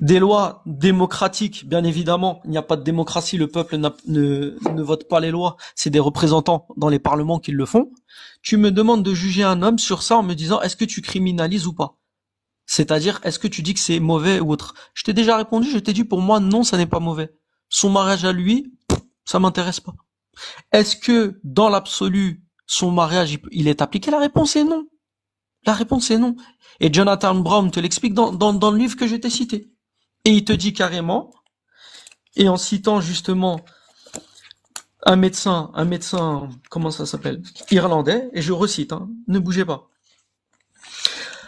des lois démocratiques. Bien évidemment, il n'y a pas de démocratie, le peuple ne vote pas les lois, c'est des représentants dans les parlements qui le font. Tu me demandes de juger un homme sur ça en me disant est-ce que tu criminalises ou pas? C'est-à-dire, est-ce que tu dis que c'est mauvais ou autre? Je t'ai déjà répondu, je t'ai dit pour moi non, ça n'est pas mauvais. Son mariage à lui, ça m'intéresse pas. Est-ce que dans l'absolu, son mariage il est appliqué? La réponse est non. La réponse est non. Et Jonathan Brown te l'explique dans le livre que je t'ai cité. Et il te dit carrément, et en citant justement un médecin, comment ça s'appelle? Irlandais, et je recite, ne bougez pas.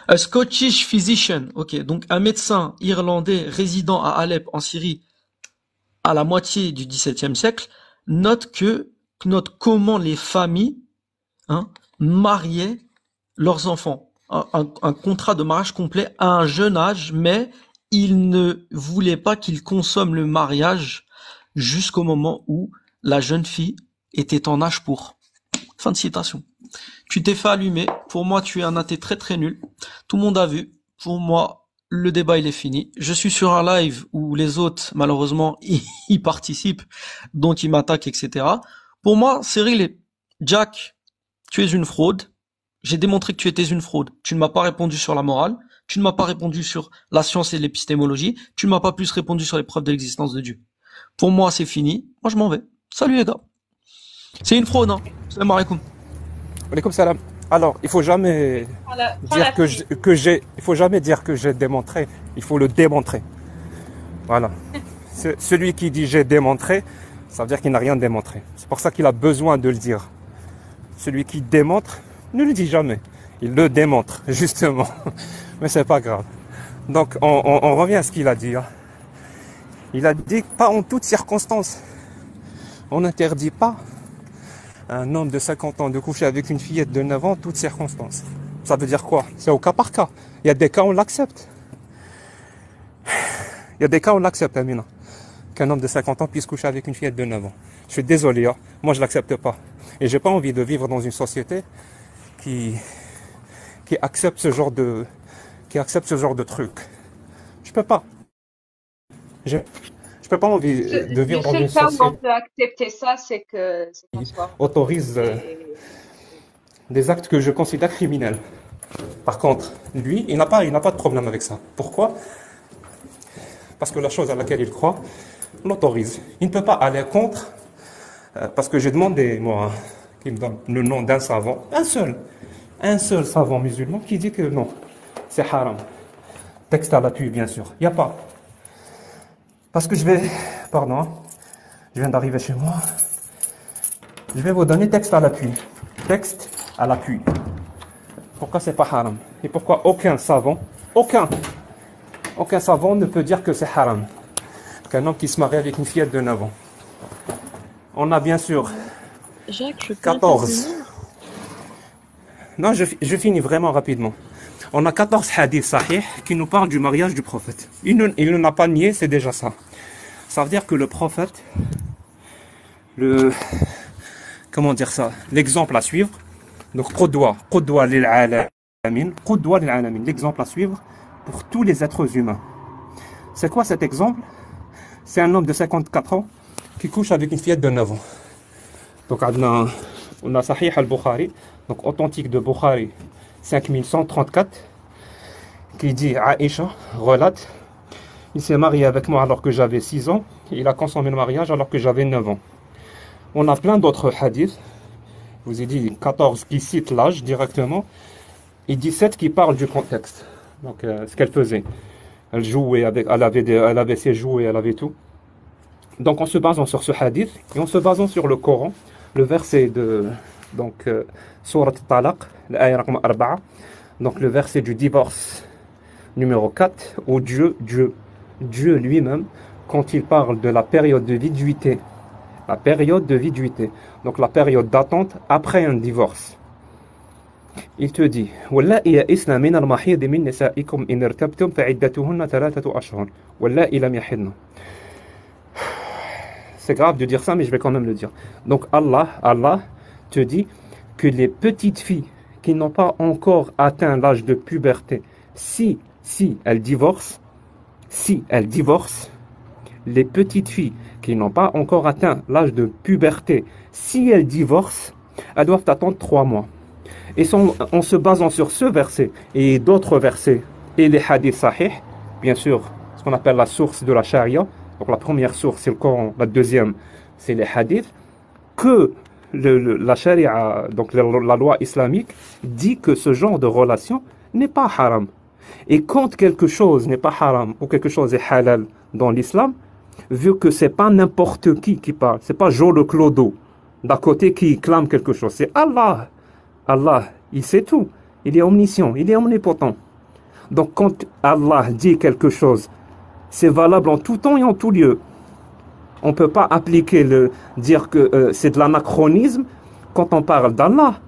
A Scottish physician, ok, donc un médecin irlandais résidant à Alep en Syrie à la moitié du XVIIe siècle, note comment les familles mariaient leurs enfants. Un contrat de mariage complet à un jeune âge, mais il ne voulait pas qu'ils consomment le mariage jusqu'au moment où la jeune fille était en âge pour. Fin de citation. Tu t'es fait allumer. Pour moi, tu es un athée très très nul. Tout le monde a vu. Pour moi, le débat il est fini. Je suis sur un live où les autres, malheureusement, y participent, donc ils m'attaquent, etc. Pour moi, c'est réglé. Jack, tu es une fraude. J'ai démontré que tu étais une fraude. Tu ne m'as pas répondu sur la morale. Tu ne m'as pas répondu sur la science et l'épistémologie. Tu ne m'as pas plus répondu sur les preuves de l'existence de Dieu. Pour moi, c'est fini. Moi, je m'en vais. Salut les gars. C'est une fraude, Salam alaikum. Alaikum salam. Alors, il faut jamais dire il faut jamais dire que j'ai démontré. Il faut le démontrer. Voilà. Celui qui dit j'ai démontré, ça veut dire qu'il n'a rien démontré. C'est pour ça qu'il a besoin de le dire. Celui qui démontre ne le dit jamais. Il le démontre, justement. Mais c'est pas grave. Donc, on revient à ce qu'il a dit. Il a dit pas en toutes circonstances. On n'interdit pas à un homme de 50 ans de coucher avec une fillette de 9 ans en toutes circonstances. Ça veut dire quoi? C'est au cas par cas. Il y a des cas où on l'accepte. Il y a des cas où on l'accepte, Amina. Qu'un homme de 50 ans puisse coucher avec une fillette de 9 ans. Je suis désolé, moi je l'accepte pas. Et j'ai pas envie de vivre dans une société qui accepte ce genre de truc. Je peux pas. Je peux pas envie de vivre dans une société. Le seul cas où on peut accepter ça, c'est qu'on soit autorise des actes que je considère criminels. Par contre, lui, il n'a pas de problème avec ça. Pourquoi? Parce que la chose à laquelle il croit l'autorise. Il ne peut pas aller contre, parce que j'ai demandé, moi, qu'il me donne le nom d'un savant, un seul savant musulman qui dit que non, c'est haram. Texte à l'appui, bien sûr. Il n'y a pas. Parce que je viens d'arriver chez moi. Je vais vous donner texte à l'appui. Texte à l'appui. Pourquoi c'est pas haram? Et pourquoi aucun savant ne peut dire que c'est haram qu'un homme qui se marie avec une fillette de 9 ans. On a bien sûr Jacques, je peux 14. Non, je finis vraiment rapidement. On a 14 hadiths sahih qui nous parlent du mariage du prophète. Il ne l'a pas nié, c'est déjà ça. Ça veut dire que le prophète, comment dire ça, l'exemple à suivre, donc qudwa lil alamin, l'exemple à suivre pour tous les êtres humains. C'est quoi cet exemple? C'est un homme de 54 ans qui couche avec une fillette de 9 ans. Donc on a Sahih al-Bukhari, donc authentique de Bukhari 5134, qui dit Aïcha relate, il s'est marié avec moi alors que j'avais 6 ans, et il a consommé le mariage alors que j'avais 9 ans. On a plein d'autres hadiths, je vous ai dit 14 qui citent l'âge directement, et 17 qui parlent du contexte, donc ce qu'elle faisait. Elle jouait avec, elle avait ses jouets, elle avait tout. Donc en se basant sur ce hadith, et en se basant sur le Coran, le verset de Surat Talaq, l'ayah 4, donc le verset du divorce numéro 4, où Dieu lui-même, quand il parle de la période de viduité, donc la période d'attente après un divorce, il te dit Wallahi ya'isna min al-mahid min nisa'ikum in irtabtum fa'iddatuhunna 3 ashhur wallahi lam yahidna. C'est grave de dire ça, mais je vais quand même le dire. Donc Allah te dit que les petites filles qui n'ont pas encore atteint l'âge de puberté, si elles divorcent, les petites filles qui n'ont pas encore atteint l'âge de puberté, si elles divorcent, elles doivent attendre 3 mois. Et en se basant sur ce verset et d'autres versets et les hadiths sahih, bien sûr, ce qu'on appelle la source de la charia, donc la première source c'est le Coran, la deuxième c'est les hadiths, que la charia, donc la loi islamique, dit que ce genre de relation n'est pas haram. Et quand quelque chose n'est pas haram ou quelque chose est halal dans l'islam, vu que c'est pas n'importe qui parle, c'est pas Joe le Clodo d'à côté qui clame quelque chose, c'est Allah. Allah, il sait tout, il est omniscient, il est omnipotent. Donc quand Allah dit quelque chose, c'est valable en tout temps et en tout lieu. On ne peut pas dire que c'est de l'anachronisme quand on parle d'Allah.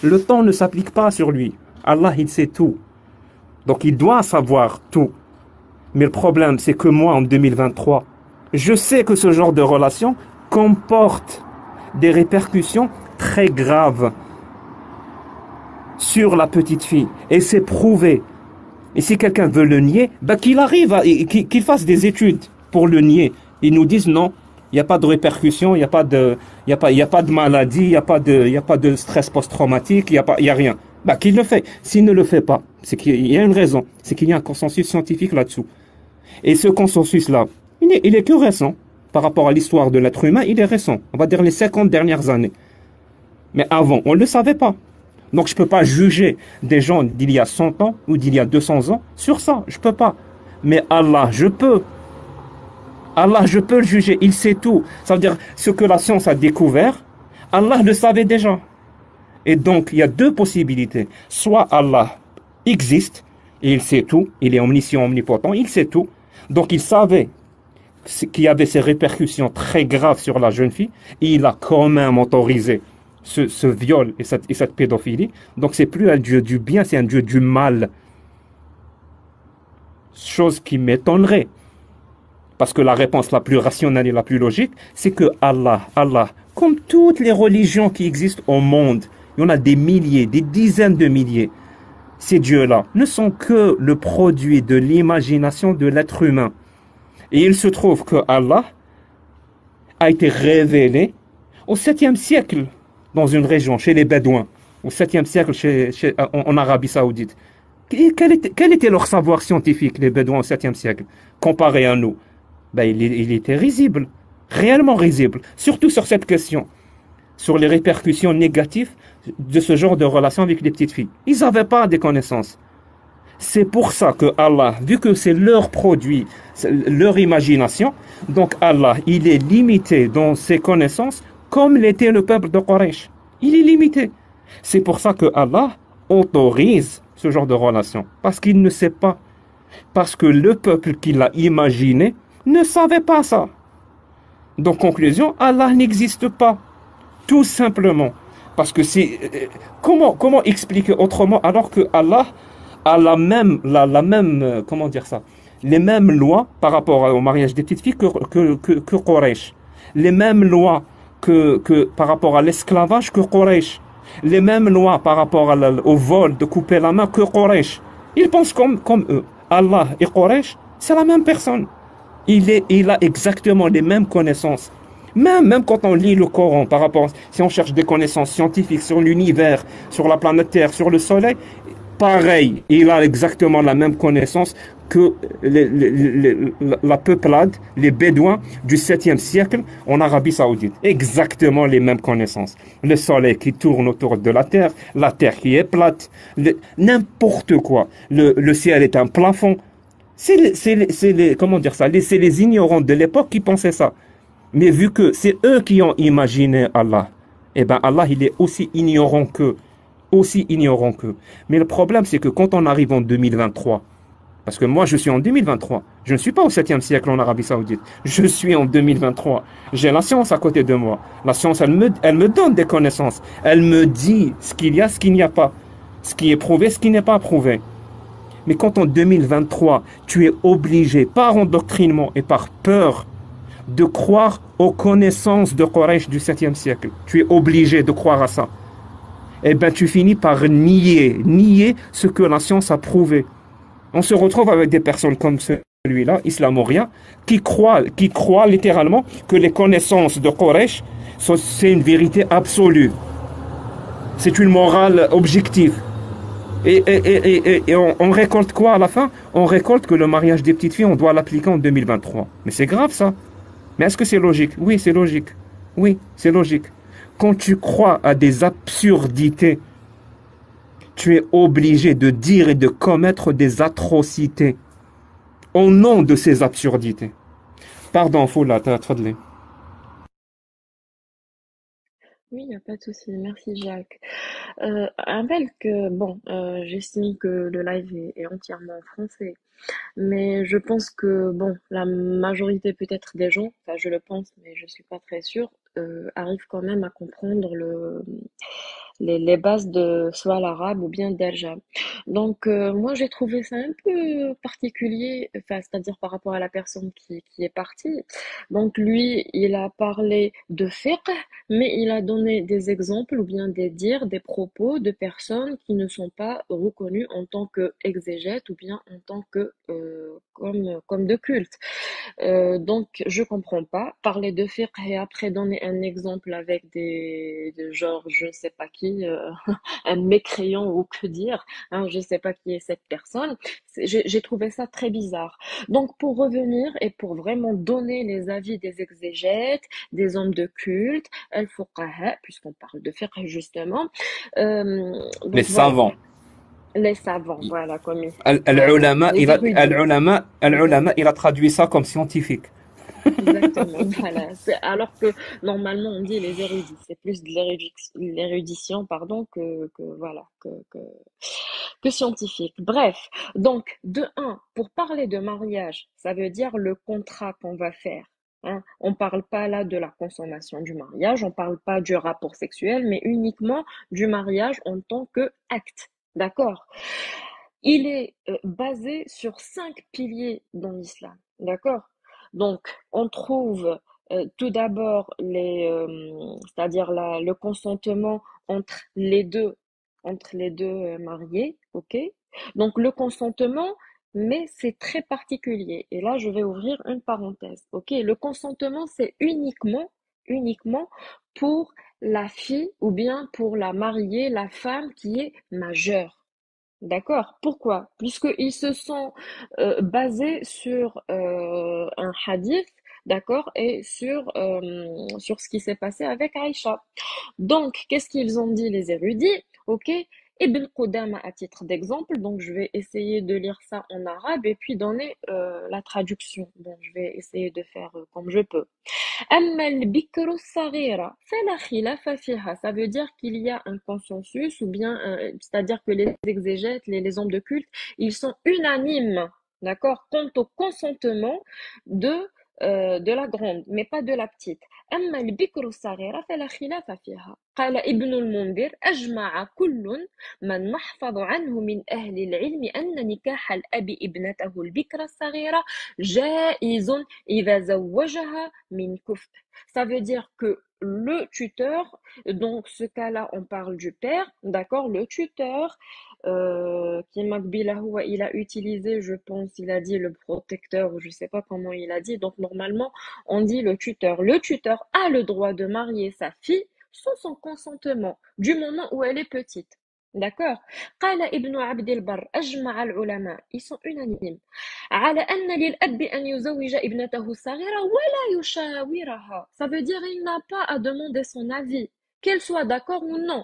Le temps ne s'applique pas sur lui. Allah, il sait tout. Donc il doit savoir tout. Mais le problème, c'est que moi, en 2023, je sais que ce genre de relation comporte des répercussions très graves sur la petite fille. Et c'est prouvé. Et si quelqu'un veut le nier, qu'il arrive, qu'il fasse des études pour le nier. Ils nous disent non, il n'y a pas de répercussions, il n'y a pas de maladie, il n'y a pas de stress post-traumatique, il n'y a rien. Qu'il le fait. S'il ne le fait pas, c'est qu'il y a une raison. C'est qu'il y a un consensus scientifique là-dessous. Et ce consensus-là, il est que récent. Par rapport à l'histoire de l'être humain, il est récent. On va dire les 50 dernières années. Mais avant, on ne le savait pas. Donc je ne peux pas juger des gens d'il y a 100 ans ou d'il y a 200 ans sur ça. Je ne peux pas. Mais Allah, je peux. Allah, je peux le juger. Il sait tout. Ça veut dire ce que la science a découvert, Allah le savait déjà. Et donc, il y a 2 possibilités. Soit Allah existe et il sait tout. Il est omniscient, omnipotent. Il sait tout. Donc, il savait qu'il y avait ces répercussions très graves sur la jeune fille. Et il a quand même autorisé ce viol et cette pédophilie. Donc c'est plus un Dieu du bien, c'est un Dieu du mal. Chose qui m'étonnerait. Parce que la réponse la plus rationnelle et la plus logique, c'est que Allah, comme toutes les religions qui existent au monde, il y en a des milliers, des dizaines de milliers, ces dieux-là ne sont que le produit de l'imagination de l'être humain. Et il se trouve que Allah a été révélé au 7e siècle dans une région, chez les Bédouins, au 7e siècle en Arabie Saoudite. Quel était leur savoir scientifique, les Bédouins au 7e siècle, comparé à nous? Il était risible, réellement risible, surtout sur cette question, sur les répercussions négatives de ce genre de relation avec les petites filles. Ils n'avaient pas des connaissances. C'est pour ça que Allah, vu que c'est leur produit, leur imagination, donc Allah, il est limité dans ses connaissances comme l'était le peuple de Quraysh. Il est limité. C'est pour ça que Allah autorise ce genre de relation. Parce qu'il ne sait pas. Parce que le peuple qui l'a imaginé ne savait pas ça. Donc, conclusion, Allah n'existe pas. Tout simplement. Parce que comment expliquer autrement alors que Allah a comment dire ça, les mêmes lois par rapport au mariage des petites filles que Quraysh, les mêmes lois par rapport à l'esclavage que Quraysh, les mêmes lois par rapport au vol de couper la main que Quraysh. Ils pensent comme eux. Allah et Quraysh, c'est la même personne. Il a exactement les mêmes connaissances. Même quand on lit le Coran, par rapport, si on cherche des connaissances scientifiques sur l'univers, sur la planète Terre, sur le Soleil, pareil, il a exactement la même connaissance que la peuplade, les Bédouins du 7e siècle en Arabie Saoudite. Exactement les mêmes connaissances. Le Soleil qui tourne autour de la Terre qui est plate, n'importe quoi. Le ciel est un plafond. Comment dire ça, c'est les ignorants de l'époque qui pensaient ça. Mais vu que c'est eux qui ont imaginé Allah, eh ben Allah, il est aussi ignorant qu'eux. Aussi ignorant qu'eux. Mais le problème, c'est que quand on arrive en 2023, parce que moi, je suis en 2023, je ne suis pas au 7e siècle en Arabie Saoudite, je suis en 2023, j'ai la science à côté de moi. La science, elle me donne des connaissances. Elle me dit ce qu'il y a, ce qu'il n'y a pas. Ce qui est prouvé, ce qui n'est pas prouvé. Mais quand en 2023, tu es obligé, par endoctrinement et par peur, de croire aux connaissances de Quraysh du 7e siècle, tu es obligé de croire à ça, eh bien tu finis par nier ce que la science a prouvé. On se retrouve avec des personnes comme celui-là, islamorien, qui croient littéralement que les connaissances de Quraysh, c'est une vérité absolue. C'est une morale objective. Et on récolte quoi à la fin? On récolte que le mariage des petites filles, on doit l'appliquer en 2023. Mais c'est grave ça. Mais est-ce que c'est logique? Oui, c'est logique. Oui, c'est logique. Quand tu crois à des absurdités, tu es obligé de dire et de commettre des atrocités au nom de ces absurdités. Pardon, Foula, tfadli. Oui, il n'y a pas de souci. Merci, Jacques. Rappelle que, bon, j'estime que le live est entièrement en français. Mais je pense que, bon, la majorité peut-être des gens, enfin je le pense, mais je suis pas très sûre, arrivent quand même à comprendre les bases de soit l'arabe ou bien d'Alja. Donc, moi, j'ai trouvé ça un peu particulier, enfin, c'est-à-dire par rapport à la personne qui est partie. Donc, lui, il a parlé de fiqh, mais il a donné des exemples ou bien des dires, des propos de personnes qui ne sont pas reconnues en tant que exégètes ou bien en tant que comme de culte. Donc, je comprends pas. Parler de fiqh et après donner un exemple avec genre, je sais pas qui, un mécréant ou que dire, hein, je sais pas qui est cette personne. J'ai trouvé ça très bizarre. Donc, pour revenir et pour vraiment donner les avis des exégètes, des hommes de culte, al-fuqaha, puisqu'on parle de fiqh justement, Les donc voilà. savants. Les savants, voilà, voilà, les érudits. Al-ulama, il a traduit ça comme scientifique. Exactement, voilà. Alors que normalement on dit les érudits, c'est plus de l'érudition, pardon, voilà, que scientifique. Bref, donc de un, pour parler de mariage, ça veut dire le contrat qu'on va faire. Hein. On parle pas là de la consommation du mariage, on parle pas du rapport sexuel, mais uniquement du mariage en tant que acte. D'accord? Il est basé sur 5 piliers dans l'islam. D'accord? Donc, on trouve tout d'abord c'est-à-dire le consentement entre les deux mariés, ok? Donc, le consentement, mais c'est très particulier. Et là, je vais ouvrir une parenthèse, ok? Le consentement, c'est uniquement pour la fille ou bien pour la mariée, la femme qui est majeure. D'accord. Pourquoi? Puisqu'ils se sont basés sur un hadith, d'accord, et sur ce qui s'est passé avec Aïcha. Donc, qu'est-ce qu'ils ont dit les érudits? Ok. Ibn Qudama à titre d'exemple, donc je vais essayer de lire ça en arabe et puis donner la traduction. Donc, je vais essayer de faire comme je peux. أما البكر الصغيرة فلا خلاف فيها. Ça veut dire qu'il y a un consensus ou bien, c'est-à-dire que les exégètes, les hommes de culte, ils sont unanimes, d'accord, quant au consentement de la grande, mais pas de la petite. أما البكر الصغيرة فلا خلاف فيها. قال ابن المنذر أجمع كل من نحفظ عنه من أهل العلم أن نكاح الأب ابنته البكرة الصغيرة جائز إذا زوجها من كفء. Ça veut dire que le tuteur, donc ce cas-là, on parle du père, d'accord, le tuteur, qui il a utilisé, je pense, il a dit le protecteur, ou je sais pas comment il a dit, donc normalement, on dit le tuteur. Le tuteur a le droit de marier sa fille sans son consentement, du moment où elle est petite. D'accord? قال ابن عبد البر أجمع العلماء, ils sont unanimes, على أن للأب أن يزوج ابنته الصغيرة ولا يشاورها. Ça veut dire il n'a pas à demander son avis, qu'elle soit d'accord ou non.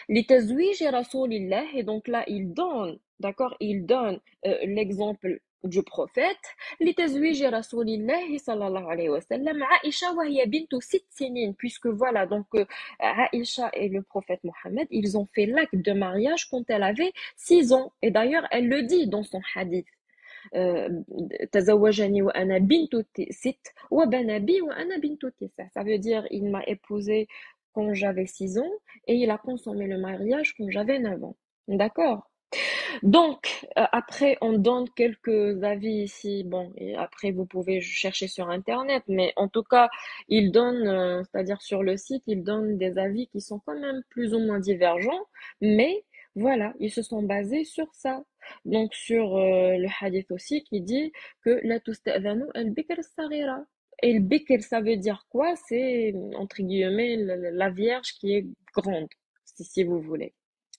لتزويج رسول الله, et donc là il donne, d'accord, il donne l'exemple du prophète. لتزويج رسول الله صلى الله عليه وسلم عائشة وهي بنت 6 سنين, puisque voilà, donc Aïcha et le prophète Mohammed, ils ont fait l'acte de mariage quand elle avait 6 ans, et d'ailleurs elle le dit dans son hadith. تزوجني وأنا بنت 6 وبنى بي وأنا بنت 9. Ça veut dire il m'a épousée quand j'avais 6 ans et il a consommé le mariage quand j'avais 9 ans. D'accord? Donc, après, on donne quelques avis ici. Bon, et après, vous pouvez chercher sur Internet, mais en tout cas, il donne, c'est-à-dire sur le site, il donne des avis qui sont quand même plus ou moins divergents, mais voilà, ils se sont basés sur ça. Donc, sur le hadith aussi qui dit que la tusta'dhanu al-bikr as-saghira. Et le bikr, ça veut dire quoi? C'est, entre guillemets, la vierge qui est grande, si vous voulez.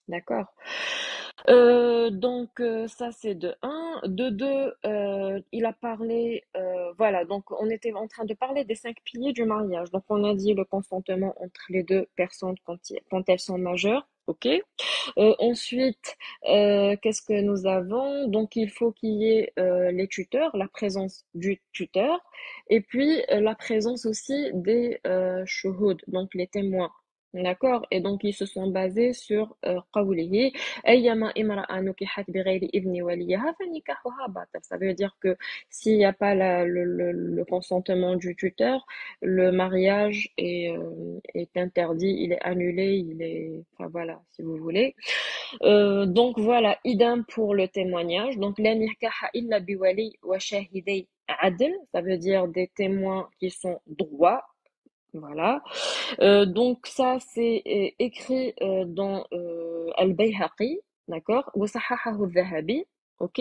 D'accord? Donc, ça c'est de un. De deux, il a parlé, voilà, donc on était en train de parler des 5 piliers du mariage. Donc, on a dit le consentement entre les deux personnes quand elles sont majeures. Ok. Ensuite, qu'est-ce que nous avons? Donc, il faut qu'il y ait les tuteurs, la présence du tuteur, et puis la présence aussi des shuhud, donc les témoins. D'accord? Et donc, ils se sont basés sur قوله أيما امرأة نكحت بغير إذن وليها فنكاحها باطل. Ça veut dire que s'il n'y a pas le consentement du tuteur, le mariage est interdit, il est annulé, il est, enfin voilà, si vous voulez. Donc voilà, idem pour le témoignage. Donc la nikaha illa biwali wa shahidai adl, ça veut dire des témoins qui sont droits. Voilà. Donc ça c'est écrit dans Al-Bayhaqi, d'accord? Wa sahahahu al-Dhahabi, ok?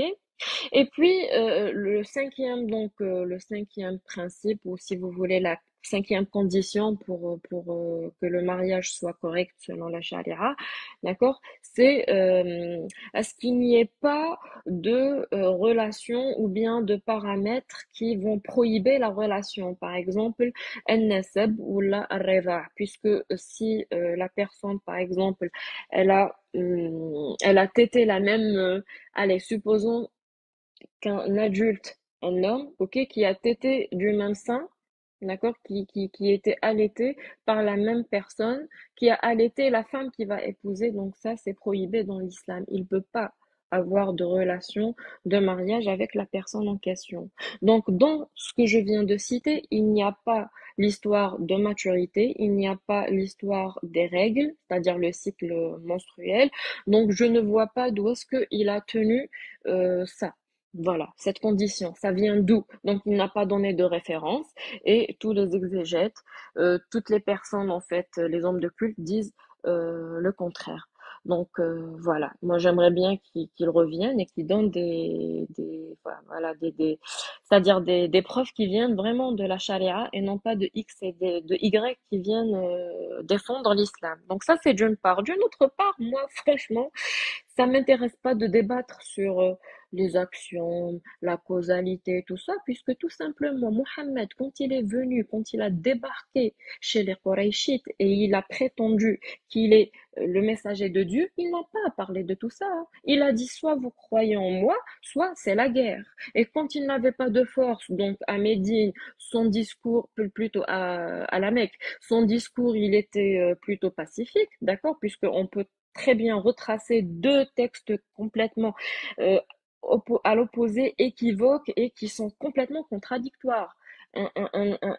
Et puis le cinquième, donc le cinquième principe, ou si vous voulez la cinquième condition pour que le mariage soit correct selon la charia, d'accord, c'est à ce qu'il n'y ait pas de relation ou bien de paramètres qui vont prohiber la relation. Par exemple, an-nasab ou la ar-rida', puisque si la personne, par exemple, elle a tété la même, allez, supposons qu'un adulte, un homme, ok, qui a tété du même sein, d'accord, qui était allaité par la même personne, qui a allaité la femme qui va épouser, donc ça, c'est prohibé dans l'islam. Il ne peut pas avoir de relation de mariage avec la personne en question. Donc, dans ce que je viens de citer, il n'y a pas l'histoire de maturité, il n'y a pas l'histoire des règles, c'est-à-dire le cycle menstruel. Donc, je ne vois pas d'où est-ce qu'il a tenu ça. Voilà, cette condition, ça vient d'où? Donc, il n'a pas donné de référence et tous les exégètes, toutes les personnes, en fait, les hommes de culte disent le contraire. Donc, voilà, moi j'aimerais bien qu'ils reviennent et qu'ils donnent voilà, c'est-à-dire des preuves qui viennent vraiment de la charia et non pas de X et de Y qui viennent défendre l'islam. Donc ça, c'est d'une part. D'une autre part, moi, franchement, ça m'intéresse pas de débattre sur les actions, la causalité, tout ça, puisque tout simplement, Mohammed, quand il est venu, quand il a débarqué chez les Qurayshites et il a prétendu qu'il est le messager de Dieu, il n'a pas parlé de tout ça, hein. Il a dit soit vous croyez en moi, soit c'est la guerre. Et quand il n'avait pas de force, donc à Médine, son discours, plutôt à la Mecque, son discours, il était plutôt pacifique, d'accord, puisqu'on peut très bien retracer 2 textes complètement à l'opposé, équivoques et qui sont complètement contradictoires.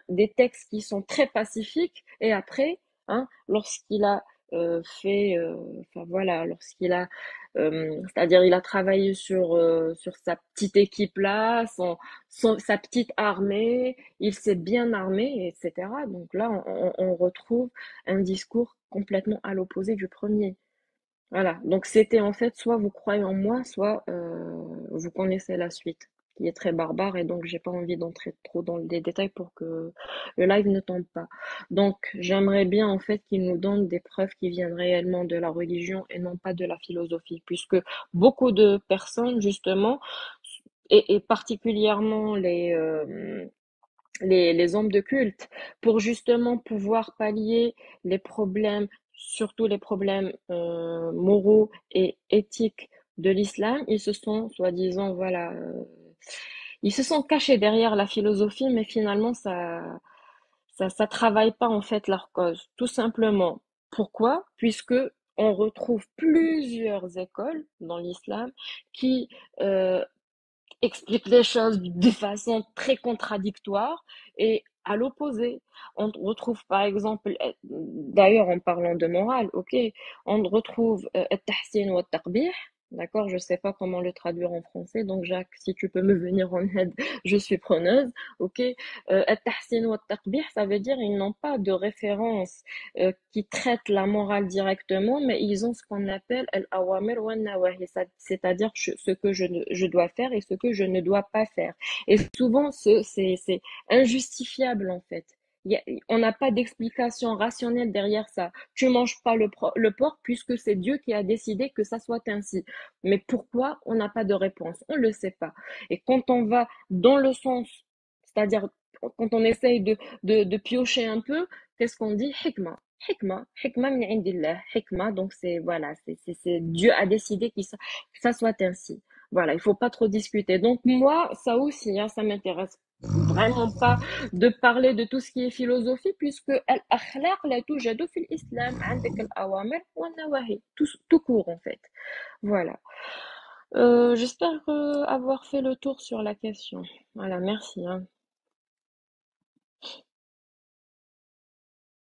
Des textes qui sont très pacifiques et après hein, lorsqu'il a enfin voilà, c'est-à-dire il a travaillé sur sa petite équipe là, sa petite armée, il s'est bien armé, etc. Donc là, on retrouve un discours complètement à l'opposé du premier. Voilà, donc c'était en fait soit vous croyez en moi, soit vous connaissez la suite, qui est très barbare, et donc j'ai pas envie d'entrer trop dans les détails pour que le live ne tombe pas. Donc j'aimerais bien en fait qu'il nous donne des preuves qui viennent réellement de la religion et non pas de la philosophie, puisque beaucoup de personnes justement, et particulièrement les hommes de culte, pour justement pouvoir pallier les problèmes, surtout les problèmes moraux et éthiques de l'islam, ils se sont, soi-disant, voilà, ils se sont cachés derrière la philosophie, mais finalement, ça travaille pas en fait leur cause, tout simplement. Pourquoi? Puisque on retrouve plusieurs écoles dans l'islam qui explique les choses de façon très contradictoire et à l'opposé. On retrouve par exemple, d'ailleurs en parlant de morale, ok, on retrouve التحسين والتقبيح. D'accord, je sais pas comment le traduire en français, donc Jacques, si tu peux me venir en aide, je suis preneuse, ok. التحسين والتقبيح, ça veut dire ils n'ont pas de référence qui traite la morale directement, mais ils ont ce qu'on appelle al-awamir wa nawahi, c'est-à-dire ce que je dois faire et ce que je ne dois pas faire. Et souvent, c'est injustifiable en fait. On n'a pas d'explication rationnelle derrière ça. Tu manges pas le porc puisque c'est Dieu qui a décidé que ça soit ainsi. Mais pourquoi? On n'a pas de réponse. On le sait pas. Et quand on va dans le sens, c'est-à-dire quand on essaye de piocher un peu, qu'est-ce qu'on dit? Hikma. Hikma min indillah. Hikma, donc c'est, voilà, c'est Dieu a décidé que ça soit ainsi. Voilà, il faut pas trop discuter. Donc moi, ça aussi, hein, ça m'intéresse vraiment pas de parler de tout ce qui est philosophie, puisque al-akhlaq la toujadu fil islam, عندك الأوامر والنواهي, tout court en fait. Voilà. J'espère avoir fait le tour sur la question. Voilà, merci, hein.